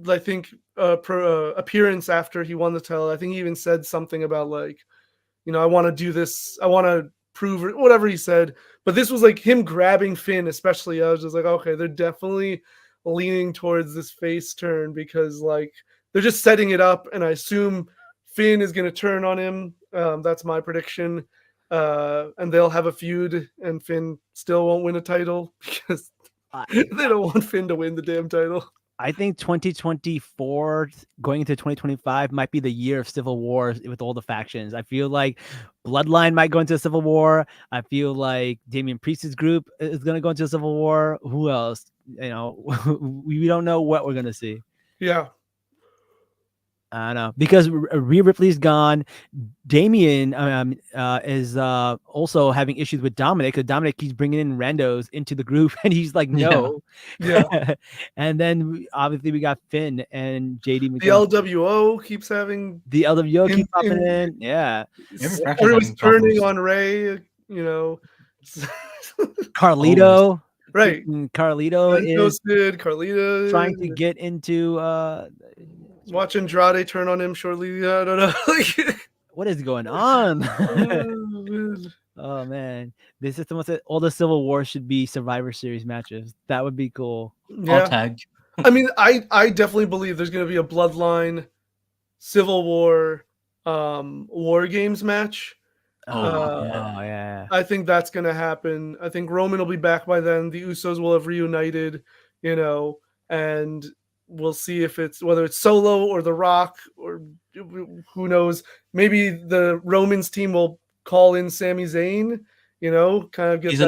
I think, appearance after he won the title, I think he even said something about like, I want to do this. I want to prove it, whatever he said. But this was like him grabbing Finn, especially. I was just like, okay, they're definitely leaning towards this face turn because like they're just setting it up, and I assume Finn is going to turn on him. That's my prediction. And they'll have a feud, and Finn still won't win a title because they don't want Finn to win the damn title. I think 2024 going into 2025 might be the year of civil war with all the factions. I feel like Bloodline might go into a civil war. I feel like Damian Priest's group is going to go into a civil war. Who else? We don't know what we're going to see. Yeah. I don't know because Rhea Ripley's gone. Damien is also having issues with Dominic because Dominic keeps bringing in randos into the group, and he's like, no. Yeah. And then obviously we got Finn and JD. The LWO keeps having the LWO keep popping in. Yeah, everyone's turning on Ray. Carlito. Right. Carlito is Carlito trying to get into watch Andrade turn on him shortly. I don't know. What is going on? Oh man, this is all the Civil War should be Survivor Series matches. That would be cool. Yeah. All tagged. I mean, I definitely believe there's going to be a Bloodline, Civil War, War Games match. Yeah. I think that's going to happen. I think Roman will be back by then. The Usos will have reunited, and we'll see if whether it's Solo or The Rock or who knows. Maybe the Romans team will call in Sami Zayn, kind of get he's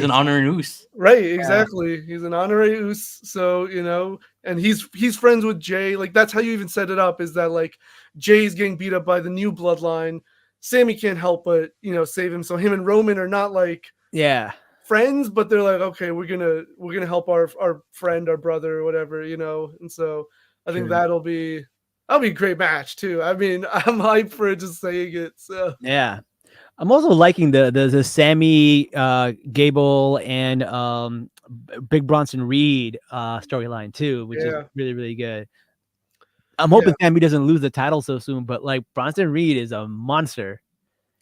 an honorary Us. Right, exactly. Yeah. He's an honorary Us. So, and he's friends with Jay. Like that's how you even set it up is that like Jay's getting beat up by the new bloodline. Sammy can't help but, save him. So him and Roman are not like friends, but they're like, okay, we're gonna help our friend, our brother, or whatever, And so I think that'll be a great match too. I mean, I'm hyped for it just saying it. So yeah. I'm also liking the Sammy Gable and Big Bronson Reed storyline too, which is really, really good. I'm hoping Sammy doesn't lose the title so soon, but like Bronson Reed is a monster.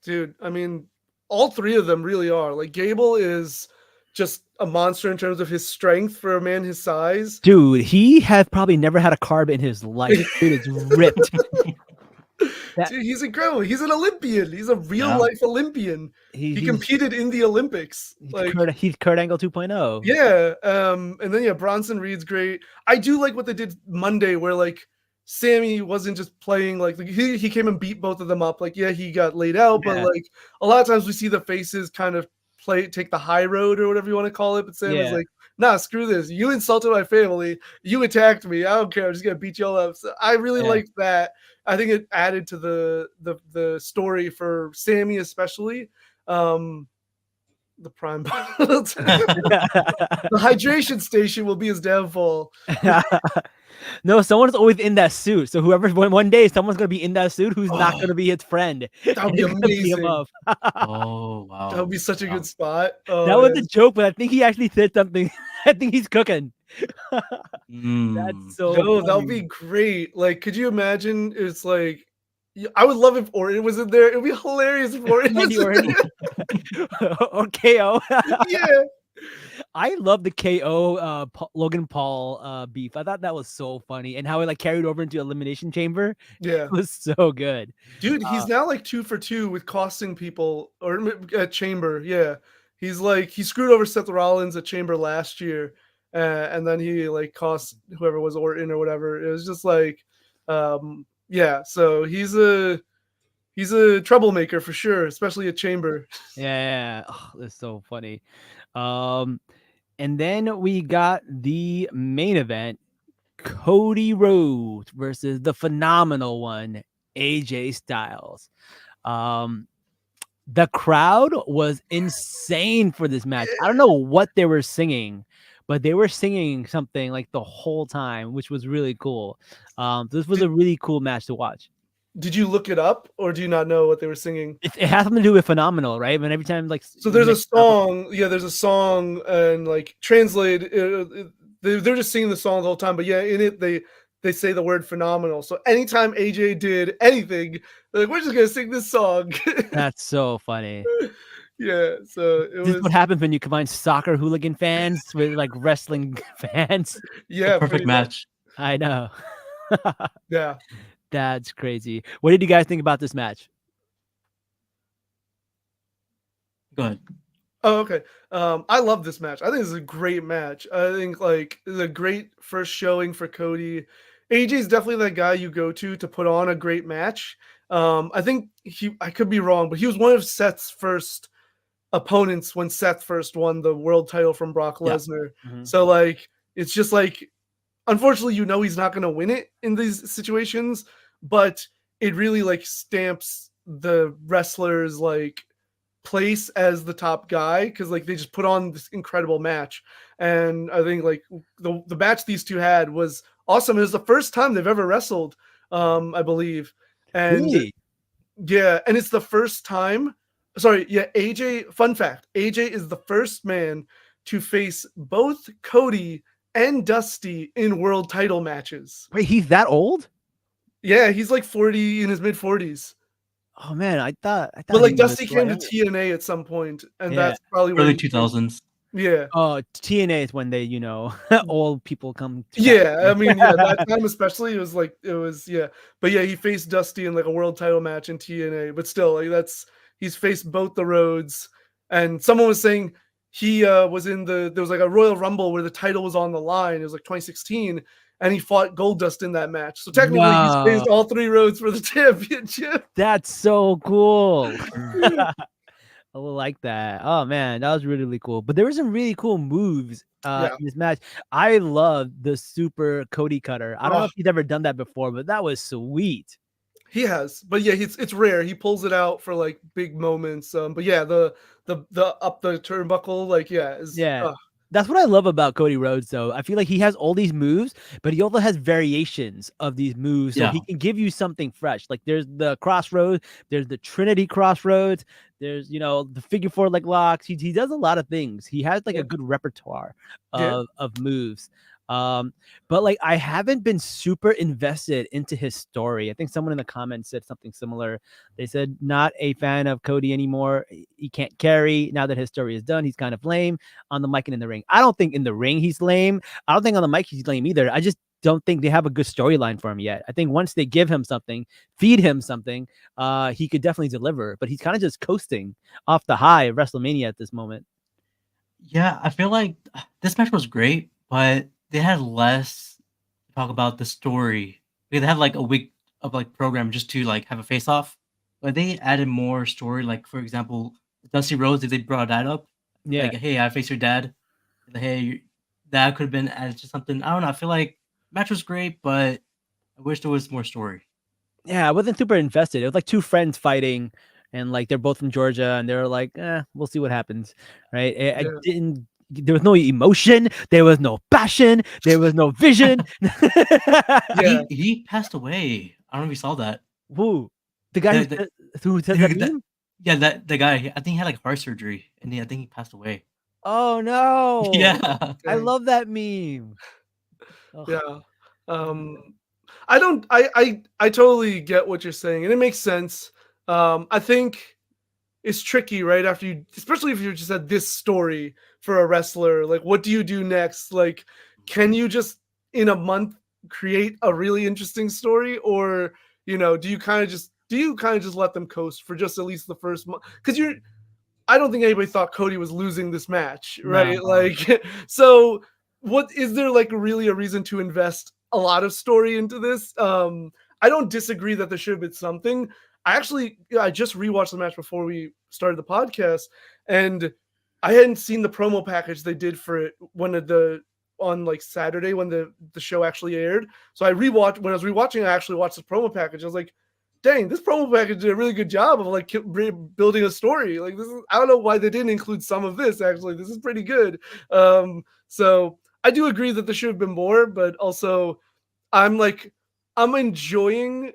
Dude, I mean, all three of them really are. Like Gable is just a monster in terms of his strength for a man his size. Dude, he has probably never had a carb in his life. Dude is ripped. Dude, he's incredible. He's an Olympian. He's a real life Olympian. He competed in the Olympics. He's Kurt Angle 2.0. Yeah. And then Bronson Reed's great. I do like what they did Monday, where like Sammy wasn't just playing like he came and beat both of them up. Like, he got laid out, but like a lot of times we see the faces kind of take the high road or whatever you want to call it. But Sammy's like, nah, screw this. You insulted my family. You attacked me. I don't care. I'm just gonna beat you all up. So I really liked that. I think it added to the story for Sammy, especially. The prime the hydration station will be his downfall. No, someone's always in that suit. So whoever one day someone's gonna be in that suit who's not gonna be his friend. That would be amazing. Oh wow. That would be such a good spot. That was a joke, but I think he actually said something. I think he's cooking. That's so funny. That would be great. Like, could you imagine? It's like I would love if Orton was in there. It would be hilarious if Orton was in there. Or KO. Yeah. I love the KO Logan Paul beef. I thought that was so funny, and how it like carried over into Elimination Chamber. Yeah, it was so good. Dude, he's now like 2 for 2 with costing people or at Chamber. Yeah, he's like he screwed over Seth Rollins at Chamber last year, and then he like cost whoever was Orton or whatever. It was just like, So he's a troublemaker for sure, especially at Chamber. Yeah. Oh, that's so funny. And then we got the main event, Cody Rhodes versus the phenomenal one, AJ Styles. The crowd was insane for this match. I don't know what they were singing, but they were singing something like the whole time, which was really cool. This was a really cool match to watch. Did you look it up, or do you not know what they were singing? It has something to do with Phenomenal, right? And every time, like, So there's a song, there's a song, and like translate, they're just singing the song the whole time. But yeah, in it they say the word phenomenal. So anytime AJ did anything, they're like, we're just gonna sing this song. That's so funny. Yeah, so This is what happens when you combine soccer hooligan fans with like wrestling fans. Yeah, Perfect match. I know. Yeah. That's crazy. What did you guys think about this match? Go ahead. Oh, okay. I love this match. I think this is a great match. I think like it's a great first showing for Cody. AJ is definitely that guy you go to put on a great match. I think I could be wrong, but he was one of Seth's first opponents when Seth first won the world title from Brock Lesnar. Mm-hmm. So like it's just like, unfortunately, he's not going to win it in these situations, but it really like stamps the wrestler's like place as the top guy, because like they just put on this incredible match. And I think like the match these two had was awesome. It was the first time they've ever wrestled, I believe. And Really? yeah, and it's the first time. Sorry, yeah, AJ, fun fact, AJ is the first man to face both Cody and Dusty in world title matches. Wait, he's that old? Yeah, he's like 40, in his mid 40s. Oh man, I thought. But like he was Dusty a lot came to younger. TNA at some point, and Yeah. that's probably Early when 2000s. Yeah. Oh, TNA is when they, old people come. Yeah, I mean, yeah, that time especially, it was yeah. But yeah, he faced Dusty in like a world title match in TNA. But still, like he's faced both the roads. And someone was saying he was in there was like a Royal Rumble where the title was on the line. It was like 2016, and he fought Goldust in that match. So technically, he's faced all three roads for the championship. That's so cool. I like that. Oh man, that was really, really cool. But there were some really cool moves in this match. I love the super Cody cutter. I don't know if he's ever done that before, but that was sweet. He has, but yeah, it's rare. He pulls it out for like big moments. But yeah, the up the turnbuckle, like That's what I love about Cody Rhodes, though. I feel like he has all these moves, but he also has variations of these moves, so he can give you something fresh. Like there's the crossroads, there's the Trinity crossroads, there's the figure four leg locks. He does a lot of things. He has like a good repertoire of moves. But like I haven't been super invested into his story. I think someone in the comments said something similar. They said not a fan of Cody anymore. He can't carry now that his story is done. He's kind of lame on the mic and in the ring. I don't think in the ring he's lame. I don't think on the mic he's lame either. I just don't think they have a good storyline for him yet. I think once they give him something, feed him something, he could definitely deliver. But he's kind of just coasting off the high of WrestleMania at this moment. Yeah, I feel like this match was great, but they had less to talk about the story. They had like a week of like program just to like have a face off, but they added more story. Like for example, Dusty Rhodes, if they brought that up, like hey, I face your dad. Hey, that could have been added to something. I don't know. I feel like match was great, but I wish there was more story. Yeah, I wasn't super invested. It was like two friends fighting, and like they're both from Georgia, and they were like, we'll see what happens, right? I didn't. There was no emotion. There was no passion. There was no vision. He passed away. I don't know if you saw that. Who? The guy who said that meme? Yeah, the guy. I think he had like heart surgery, and I think he passed away. Oh no! Yeah, I love that meme. Yeah. I totally get what you're saying, and it makes sense. I think it's tricky, right? After you, especially if you just had this story for a wrestler, like what do you do next? Like, can you just in a month create a really interesting story, or do you kind of just let them coast for just at least the first month? Because I don't think anybody thought Cody was losing this match, right? No. Like, so what is there like really a reason to invest a lot of story into this? I don't disagree that there should have been something. I just rewatched the match before we started the podcast, and I hadn't seen the promo package they did for it on like Saturday when the show actually aired. So when I was rewatching, I actually watched the promo package. I was like, dang, this promo package did a really good job of like building a story. Like this is, I don't know why they didn't include some of this. Actually, this is pretty good. So I do agree that there should have been more, but also I'm enjoying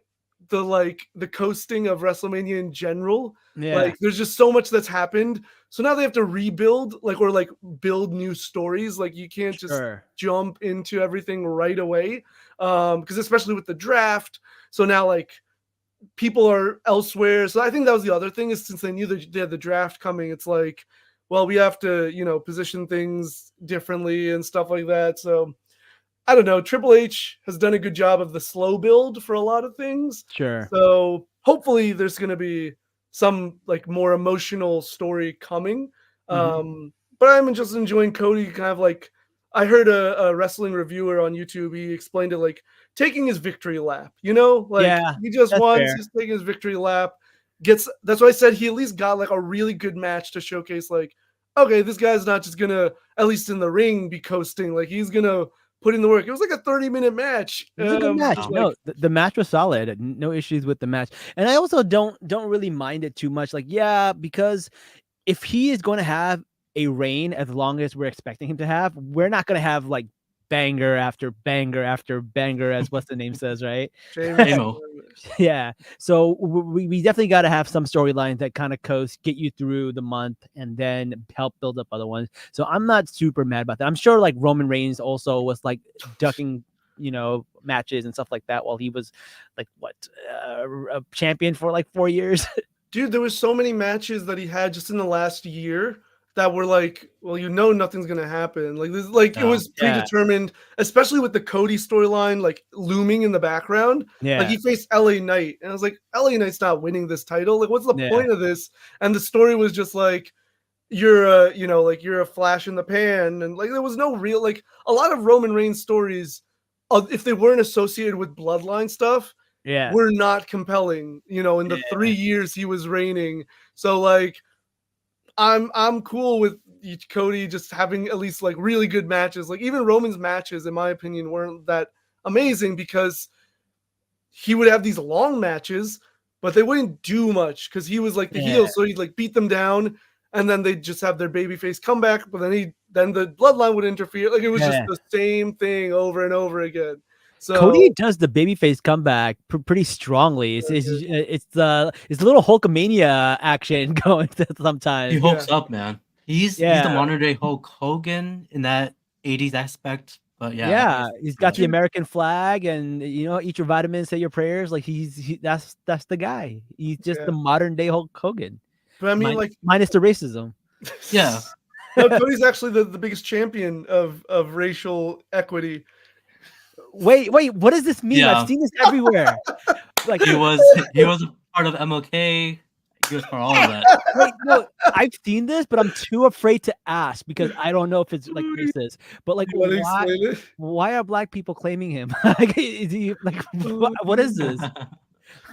the coasting of WrestleMania in general. Yeah. Like there's just so much that's happened. So now they have to rebuild or build new stories. Like you can't just jump into everything right away. Because especially with the draft. So now like people are elsewhere. So I think that was the other thing, is since they knew that they had the draft coming, it's like, well, we have to, position things differently and stuff like that. So I don't know. Triple H has done a good job of the slow build for a lot of things. Sure. So hopefully there's going to be some like more emotional story coming. But I'm just enjoying Cody kind of like, I heard a wrestling reviewer on YouTube. He explained it like taking his victory lap, he just won. He's taking his victory lap. That's why I said he at least got like a really good match to showcase like, okay, this guy's not just going to, at least in the ring, be coasting. Like he's going to put in the work. It was like a 30-minute match. It was a good match. No, the match was solid. No issues with the match. And I also don't really mind it too much. Like, yeah, because if he is going to have a reign as long as we're expecting him to have, we're not going to have like banger after banger after banger, as what's the name says, right? Yeah. So we definitely got to have some storylines that kind of coast, get you through the month, and then help build up other ones. So I'm not super mad about that. I'm sure like Roman Reigns also was like ducking, matches and stuff like that while he was like a champion for like 4 years. Dude, there was so many matches that he had just in the last year that were like, well, nothing's gonna happen. Like this, it was predetermined, especially with the Cody storyline like looming in the background. Yeah, like he faced LA Knight, and I was like, LA Knight's not winning this title. Like, what's the point of this? And the story was just like, you're a flash in the pan, and like there was no real like a lot of Roman Reigns stories, if they weren't associated with bloodline stuff, were not compelling. In the 3 years he was reigning, so like. I'm cool with Cody just having at least like really good matches. Like even Roman's matches, in my opinion, weren't that amazing because he would have these long matches, but they wouldn't do much because he was like the heel. So he'd like beat them down, and then they'd just have their babyface comeback. But then the bloodline would interfere. Like it was just the same thing over and over again. So Cody does the babyface comeback pretty strongly. It's the little Hulkamania action going sometimes. He hulks up, man. He's the modern day Hulk Hogan in that 80s aspect. But he's got the American flag, and eat your vitamins, say your prayers. Like that's the guy. He's just the modern day Hulk Hogan. But I mean, minus the racism. Yeah. No, Cody's actually the biggest champion of racial equity. Wait, what does this mean? I've seen this everywhere. Like he was a part of MLK. He was part of all of that. Wait, no, I've seen this, but I'm too afraid to ask because I don't know if it's like racist. But like, why are black people claiming him? Like, is he like what is this?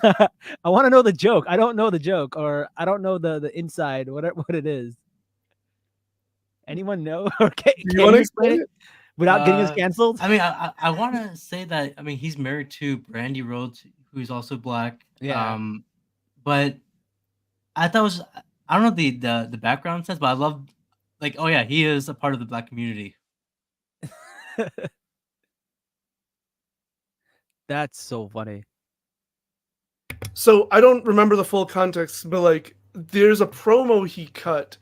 I want to know the joke. I don't know the joke, or I don't know the inside. What it is? Anyone know? Okay, you want to explain it? Without getting us canceled? I mean, I want to say that, I mean, he's married to Brandy Rhodes, who's also black. Yeah. But I thought I don't know the background sense, but I love, like, oh yeah, he is a part of the black community. That's so funny. So I don't remember the full context, but like, there's a promo he cut.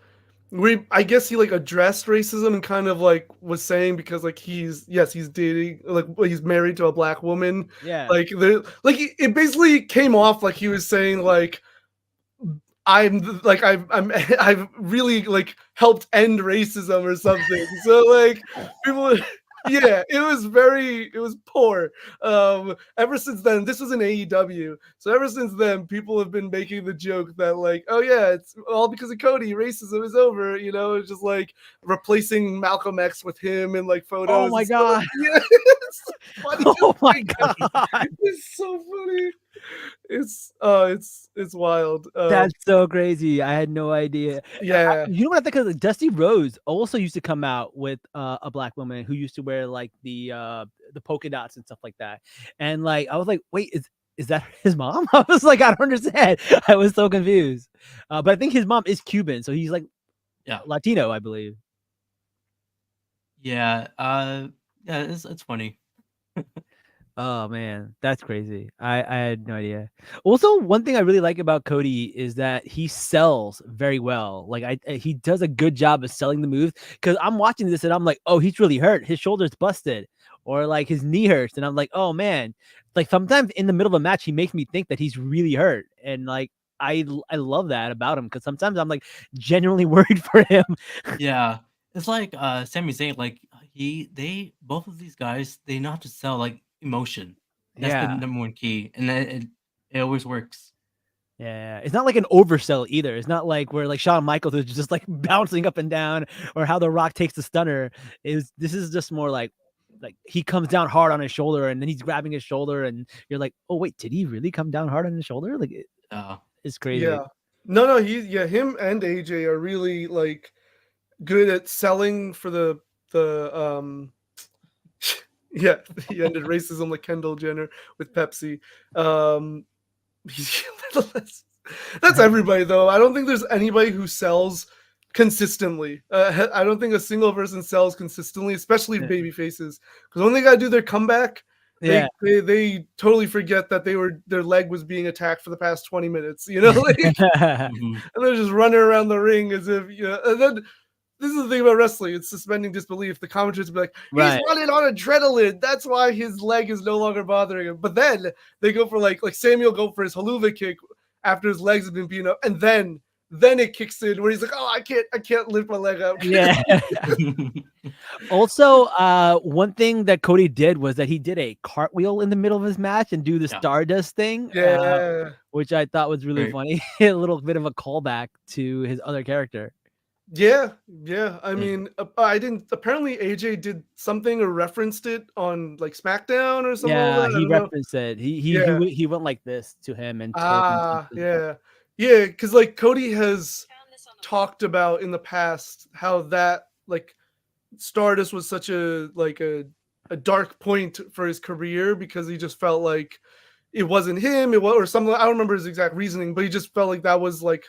I guess he like addressed racism and kind of like was saying because like he's dating, like he's married to a black woman. Yeah. Like it basically came off like he was saying like I've really like helped end racism or something. So like people. Yeah, it was poor. Ever since then, this was an AEW. So ever since then, people have been making the joke that like, oh yeah, it's all because of Cody. Racism is over. It's just like replacing Malcolm X with him in like photos. Oh my god! Yeah, it's funny. Oh my god! It's so funny. It's wild. That's so crazy. I had no idea. Yeah. You know what I think of? Dusty Rhodes also used to come out with a black woman who used to wear like the polka dots and stuff like that. And like I was like, wait, is that his mom? I was like, I don't understand. I was so confused. But I think his mom is Cuban, so he's like Yeah. Latino, I believe. Yeah. Yeah. It's funny. Oh man, that's crazy. I had no idea. Also, one thing I really like about Cody is that he sells very well. Like he does a good job of selling the moves. Because I'm watching this and I'm like, oh, he's really hurt. His shoulder's busted, or like his knee hurts, and I'm like, oh man. Like sometimes in the middle of a match, he makes me think that he's really hurt, and like I love that about him because sometimes I'm like genuinely worried for him. Yeah. It's like Sami Zayn. Like both of these guys, they know how to sell like emotion. That's the Yeah. number one key, and it always works. Yeah, it's not like an oversell either. It's not like where like Shawn Michaels is just like bouncing up and down, or how The Rock takes the stunner. This is just more like he comes down hard on his shoulder, and then he's grabbing his shoulder, and you're like, oh wait, did he really come down hard on his shoulder? Like it's crazy. Yeah. No, him and AJ are really like good at selling for the yeah, he ended racism like Kendall Jenner with Pepsi. That's everybody though. I don't think there's anybody who sells consistently. I don't think a single person sells consistently, especially baby faces, because when they gotta do their comeback, they totally forget that their leg was being attacked for the past 20 minutes. You know, like, and they're just running around the ring as if And then this is the thing about wrestling. It's suspending disbelief. The commentators be like, he's running on adrenaline. That's why his leg is no longer bothering him. But then they go for like Samuel go for his haluva kick after his legs have been beaten up. And then it kicks in where he's like, oh, I can't lift my leg up. Yeah. Also, one thing that Cody did was that he did a cartwheel in the middle of his match and do the Stardust thing. Yeah. Which I thought was really funny. A little bit of a callback to his other character. Yeah. I mean, I didn't. Apparently, AJ did something or referenced it on like SmackDown or something. Yeah, like that. he referenced it. He went like this to him and told him yeah, because like Cody has talked about in the past how that like Stardust was such a dark point for his career because he just felt like it wasn't him. It was or something. I don't remember his exact reasoning, but he just felt like that was like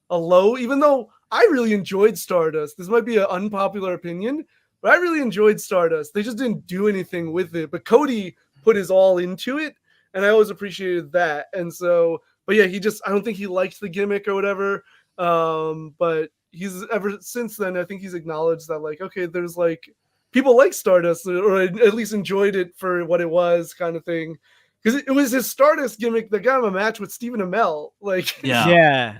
a low, even though I really enjoyed Stardust. This might be an unpopular opinion, but I really enjoyed Stardust. They just didn't do anything with it. But Cody put his all into it, and I always appreciated that. And so, but yeah, I don't think he liked the gimmick or whatever. But he's ever since then, I think he's acknowledged that like, okay, there's like people like Stardust or at least enjoyed it for what it was kind of thing. Because it was his Stardust gimmick that got him a match with Stephen Amell. Like, yeah.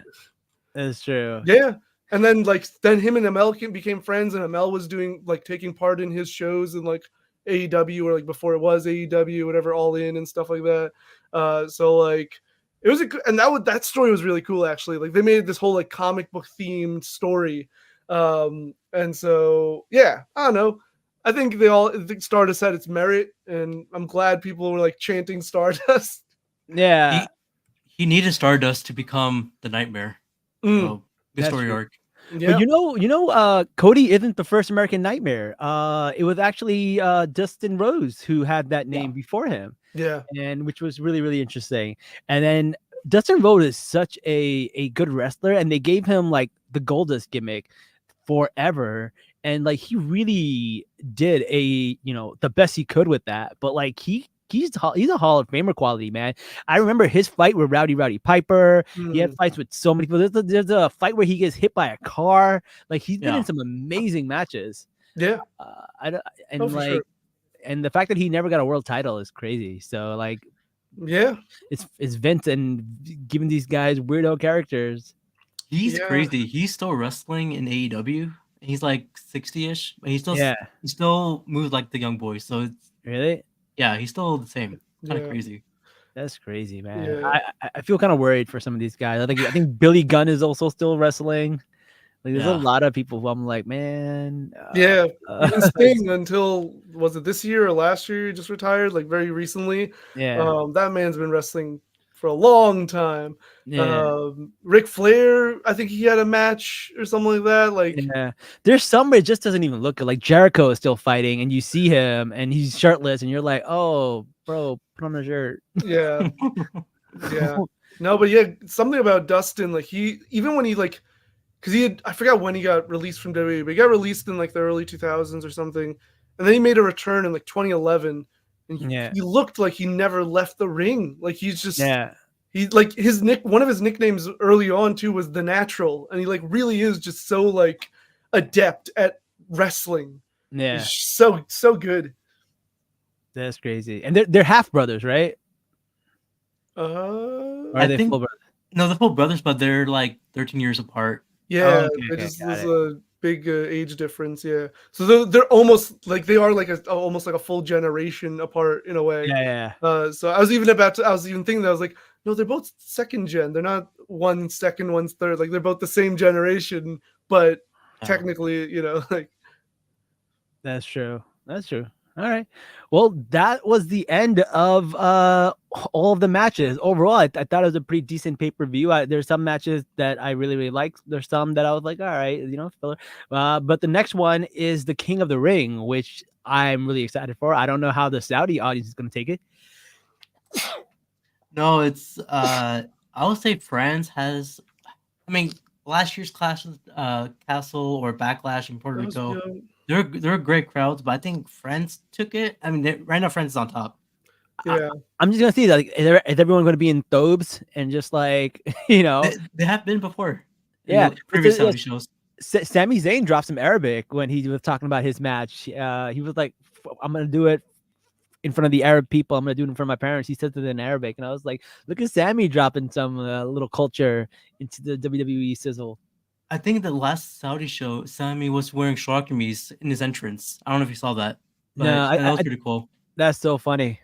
That's true. Yeah. And then him and Amell became friends, and Amell was doing like taking part in his shows and like AEW or like before it was AEW, whatever, All In and stuff like that. So like it was that story was really cool actually. Like they made this whole like comic book themed story. And so yeah, I don't know. I think Stardust had its merit, and I'm glad people were like chanting Stardust. Yeah. He needed Stardust to become the Nightmare. So, good story arc. Yeah. But Cody isn't the first American Nightmare. It was actually Dustin Rhodes who had that name before him. Yeah. And which was really, really interesting. And then Dustin Rhodes is such a good wrestler, and they gave him like the Goldust gimmick forever. And like he really did the best he could with that. But like he's a Hall of Famer quality, man. I remember his fight with Rowdy Piper. He had fights with so many people. There's a fight where he gets hit by a car. Like he's been in some amazing matches. Yeah. And the fact that he never got a world title is crazy. So like, yeah, it's Vince and giving these guys weirdo characters. He's crazy. He's still wrestling in AEW. He's like 60-ish, but he still moves like the young boys. So it's really. Yeah, he's still the same. Kind of crazy. That's crazy, man. Yeah. I feel kind of worried for some of these guys. I think Billy Gunn is also still wrestling. Like there's a lot of people who I'm like, man. Sting until was it this year or last year? He just retired, like very recently. Yeah. That man's been wrestling for a long time. Yeah. Ric Flair, I think he had a match or something like that. Like, there's some where it just doesn't even look good. Like Jericho is still fighting, and you see him, and he's shirtless, and you're like, oh, bro, put on a shirt. Yeah. Yeah. No, but yeah, something about Dustin, like he even when he like because he had I forgot when he got released from WWE, but he got released in like the early 2000s or something, and then he made a return in like 2011, and Yeah. he looked like he never left the ring. Like he's just Yeah. he like one of his nicknames early on too was the Natural, and he like really is just so like adept at wrestling. Yeah. He's so good. That's crazy. And they're half brothers, right? Or are I they think- full brothers? No, they're full brothers, but they're like 13 years apart. Yeah, okay, there's got a big age difference. Yeah, so they're almost like they are like almost like a full generation apart in a way. Yeah, yeah. So I was even thinking that I was like, no, they're both second gen. They're not one second, one's third. Like they're both the same generation, but technically, you know, like That's true. That's true. All right. Well, that was the end of all of the matches. Overall, I thought it was a pretty decent pay-per-view. There's some matches that I really, really liked. There's some that I was like, all right, you know, filler. But the next one is the King of the Ring, which I'm really excited for. I don't know how the Saudi audience is going to take it. No, it's I would say France has. I mean, last year's Castle or Backlash in Puerto that was Rico, good. they're great crowds, but I think France took it. I mean, right now France is on top. Yeah, I'm just gonna see like, is everyone going to be in thobes and just like you know? They have been before. in Yeah, the previous but Saudi shows. Sami Zayn dropped some Arabic when he was talking about his match. He was like, "I'm gonna do it in front of the Arab people. I'm gonna do it in front of my parents." He said it in Arabic, and I was like, "Look at Sammy dropping some little culture into the WWE sizzle." I think the last Saudi show, Sami was wearing Sharkamis in his entrance. I don't know if you saw that. But No, that was pretty cool. That's so funny.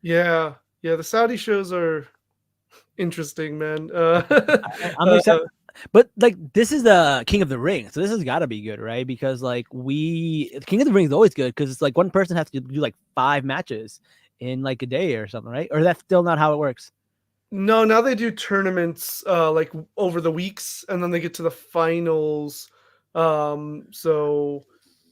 yeah. The Saudi shows are interesting, man. I'm excited. But like this is the King of the Ring, so this has got to be good, right? Because like King of the Ring is always good because it's like one person has to do like 5 matches in like a day or something, right? Or that's still not how it works. No, now they do tournaments like over the weeks, and then they get to the finals. So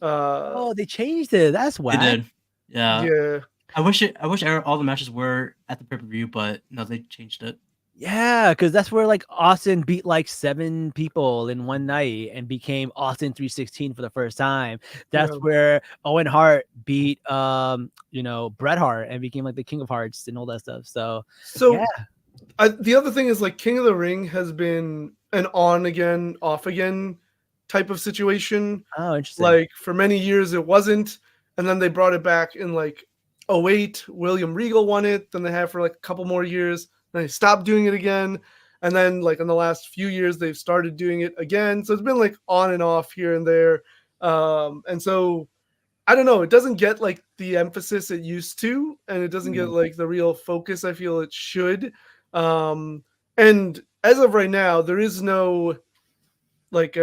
Oh, they changed it. That's why. They did. Yeah. yeah. I wish all the matches were at the pay-per-view, but no, they changed it. Yeah, because that's where like Austin beat like 7 people in one night and became Austin 316 for the first time. That's Yeah. where Owen Hart beat Bret Hart and became like the King of Hearts and all that stuff. So yeah. The other thing is like King of the Ring has been an on again, off again type of situation. Oh, interesting. Like for many years it wasn't, and then they brought it back in like 2008. William Regal won it. Then they had for like a couple more years. Then they stopped doing it again, and then like in the last few years they've started doing it again. So it's been like on and off here and there, and so I don't know. It doesn't get like the emphasis it used to, and it doesn't get like the real focus I feel it should. And as of right now, there is no like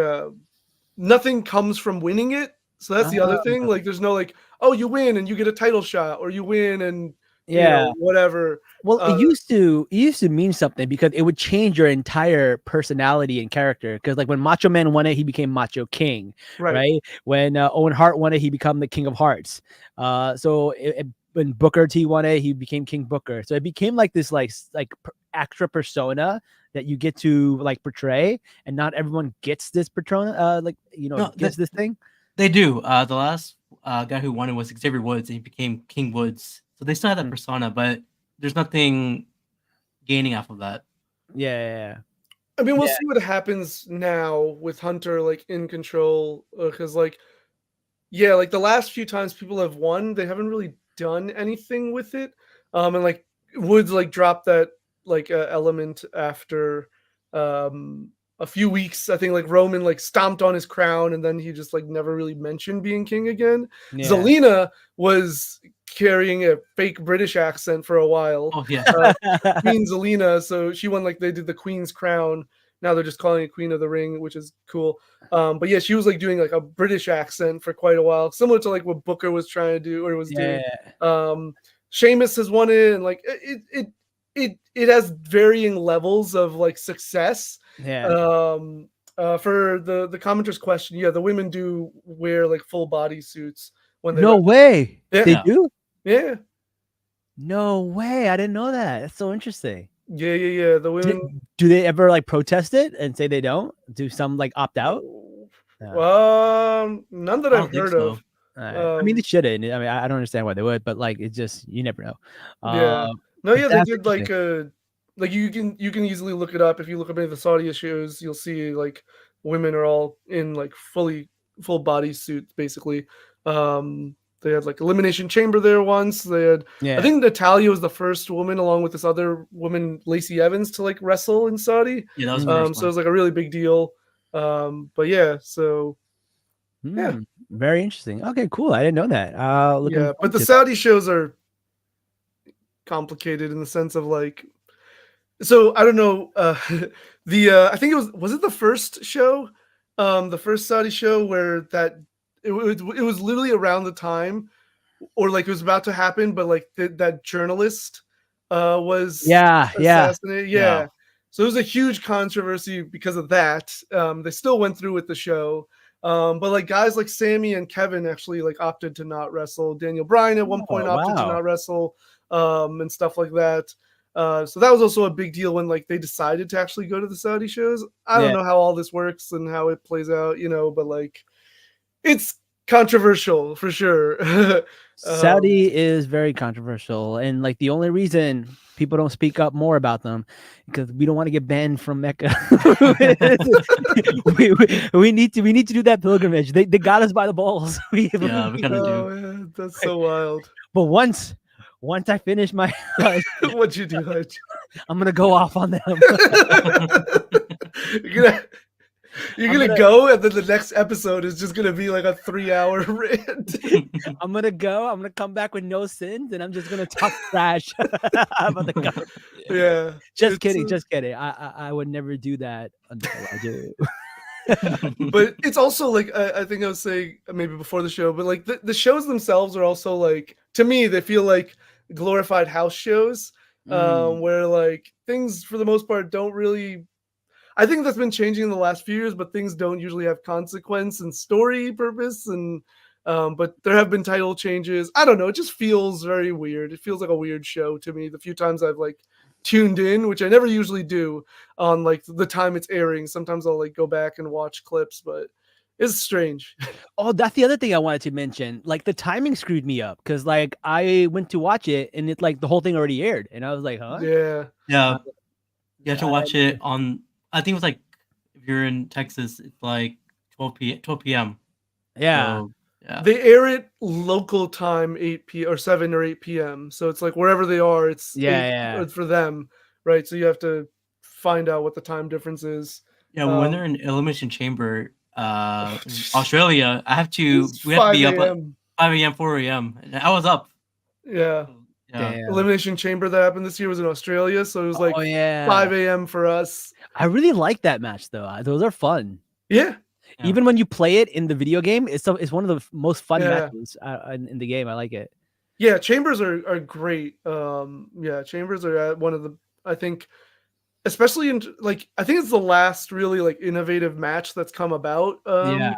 nothing comes from winning it. So that's the other thing. Like there's no like, oh, you win and you get a title shot, or you win and you know, whatever. Well, it used to mean something because it would change your entire personality and character. Because like when Macho Man won it, he became Macho King, right? When Owen Hart won it, he became the King of Hearts. When Booker T won it, he became King Booker. So it became like this like extra persona that you get to like portray, and not everyone gets this persona. Gets this thing. They do. The last guy who won it was Xavier Woods, and he became King Woods. So they still have that persona, but there's nothing gaining off of that. Yeah. I mean, we'll see what happens now with Hunter like in control, because like the last few times people have won, they haven't really done anything with it. And like Woods like dropped that like element after a few weeks. I think like Roman like stomped on his crown, and then he just like never really mentioned being king again. Yeah. Zelina was carrying a fake British accent for a while. Oh yeah, Queen Zelina. So she won like they did the Queen's crown. Now they're just calling it Queen of the Ring, which is cool. But yeah, she was like doing like a British accent for quite a while, similar to like what Booker was trying to do or was doing. Sheamus has won it, and like it has varying levels of like success. Yeah. For the commenter's question, the women do wear like full body suits when they way. Yeah. They do. Yeah. No way! I didn't know that. That's so interesting. Yeah. The women. Do they ever like protest it and say they don't? Do some like opt out? Yeah. None that I I've don't think heard so. of. I mean, they shouldn't. I mean, I don't understand why they would, but like, it's just you never know. Yeah. No, But yeah, they that's did interesting. like you can easily look it up. If you look up any of the Saudi shows, you'll see like women are all in like full body suits basically. They had like Elimination Chamber there once. They had I Yeah. think Natalia was the first woman along with this other woman, Lacey Evans, to like wrestle in Saudi. Yeah, that was the first So it one. was like a really big deal. But yeah, so yeah. Very interesting. Okay, cool. I didn't know that. Looking Yeah, but forward the to that. Saudi shows are complicated in the sense of like so I don't know I think was it the first show the first Saudi show where that it was literally around the time or like it was about to happen but like that journalist was Yeah. assassinated. Yeah. Yeah, so it was a huge controversy because of that. They still went through with the show. But like guys like Sammy and Kevin actually like opted to not wrestle. Daniel Bryan at one point Oh, opted to wow. not wrestle, and stuff like that. So that was also a big deal when like they decided to actually go to the Saudi shows. I don't Yeah. know how all this works and how it plays out, but like it's controversial for sure. Saudi is very controversial, and like the only reason people don't speak up more about them because we don't want to get banned from Mecca. we need to do that pilgrimage. They got us by the balls. Yeah, we kind of Oh do. man, that's so wild. But once I finish my Hajj, What'd you do, Hutch? I'm gonna go off on them. You're gonna I'm gonna- go, and then the next episode is just gonna be like a 3-hour rant. I'm gonna come back with no sins, and I'm just gonna talk trash about the government. Yeah, Just it's, kidding, just kidding. I would never do that until I do. but it's also like I think I was saying maybe before the show, but like the shows themselves are also like to me they feel like glorified house shows, where like things for the most part don't really. I think that's been changing in the last few years, but things don't usually have consequence and story purpose. And but there have been title changes. I don't know. It just feels very weird. It feels like a weird show to me. The few times I've like tuned in, which I never usually do on like the time it's airing. Sometimes I'll like go back and watch clips, but it's strange. Oh, that's the other thing I wanted to mention. Like the timing screwed me up because like I went to watch it and it like the whole thing already aired, and I was like, huh? Yeah. Yeah, you have to watch it on. I think it was like if you're in Texas, it's like 12 p.m. Yeah. So, yeah. They air it local time 8 p or 7 or 8 p.m. So it's like wherever they are, it's Yeah. 8 for them, right? So you have to find out what the time difference is. Yeah, when they're in Elimination Chamber, in Australia, we have to be 5 up at a.m. 5 a.m., 4 a.m. And I was up. Yeah. Yeah. Damn. Elimination Chamber that happened this year was in Australia, so it was like Oh yeah. 5 a.m. for us. I really like that match though. Those are fun. Yeah. Yeah. Even when you play it in the video game, it's one of the most fun Yeah. matches in the game. I like it. Yeah, Chambers are great. Yeah, Chambers are at one of the I think especially in like I think it's the last really like innovative match that's come about. Yeah.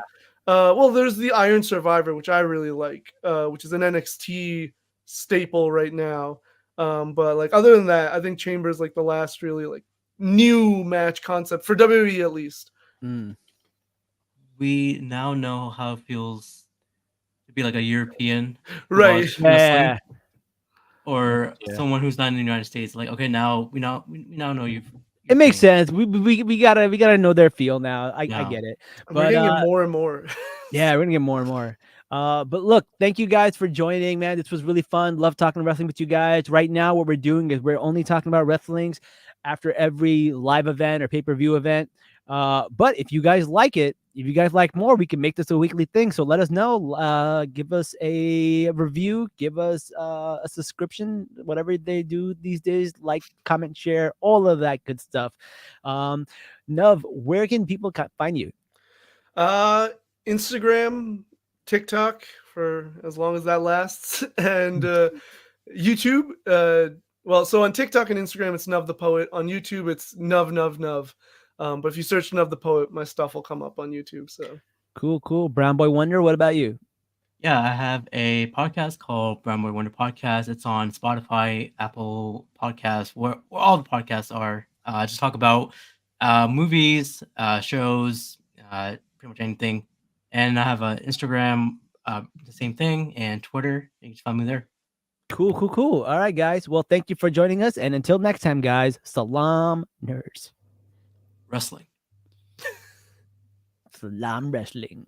Well, there's the Iron Survivor, which I really like, which is an NXT staple right now. But like other than that, I think Chambers like the last really like new match concept for WWE at least. We now know how it feels to be like a European who Right. watch wrestling, Yeah. or Yeah. someone who's not in the United States. Like, okay, now we now know you've. It makes sense. We gotta know their feel now. I Yeah. get it. We're But getting it more and more. yeah, we're gonna get more and more. But look, thank you guys for joining, man. This was really fun. Love talking wrestling with you guys. Right now, what we're doing is we're only talking about wrestlings after every live event or pay-per-view event. But if you guys like it, if you guys like more, we can make this a weekly thing. So let us know. Give us a review, give us a subscription, whatever they do these days. Like, comment, share, all of that good stuff. Nuv, where can people find you? Instagram, TikTok for as long as that lasts, and YouTube. Well, so on TikTok and Instagram, it's Nuv the Poet. On YouTube, it's Nuv. But if you search Nuv the Poet, my stuff will come up on YouTube. So Cool. Brown Boy Wonder, what about you? Yeah, I have a podcast called Brown Boy Wonder Podcast. It's on Spotify, Apple Podcasts, where all the podcasts are. I just talk about movies, shows, pretty much anything. And I have an Instagram, the same thing, and Twitter. You can just find me there. Cool. All right, guys. Well, thank you for joining us. And until next time, guys, Salaam nerds. Wrestling. Salaam wrestling.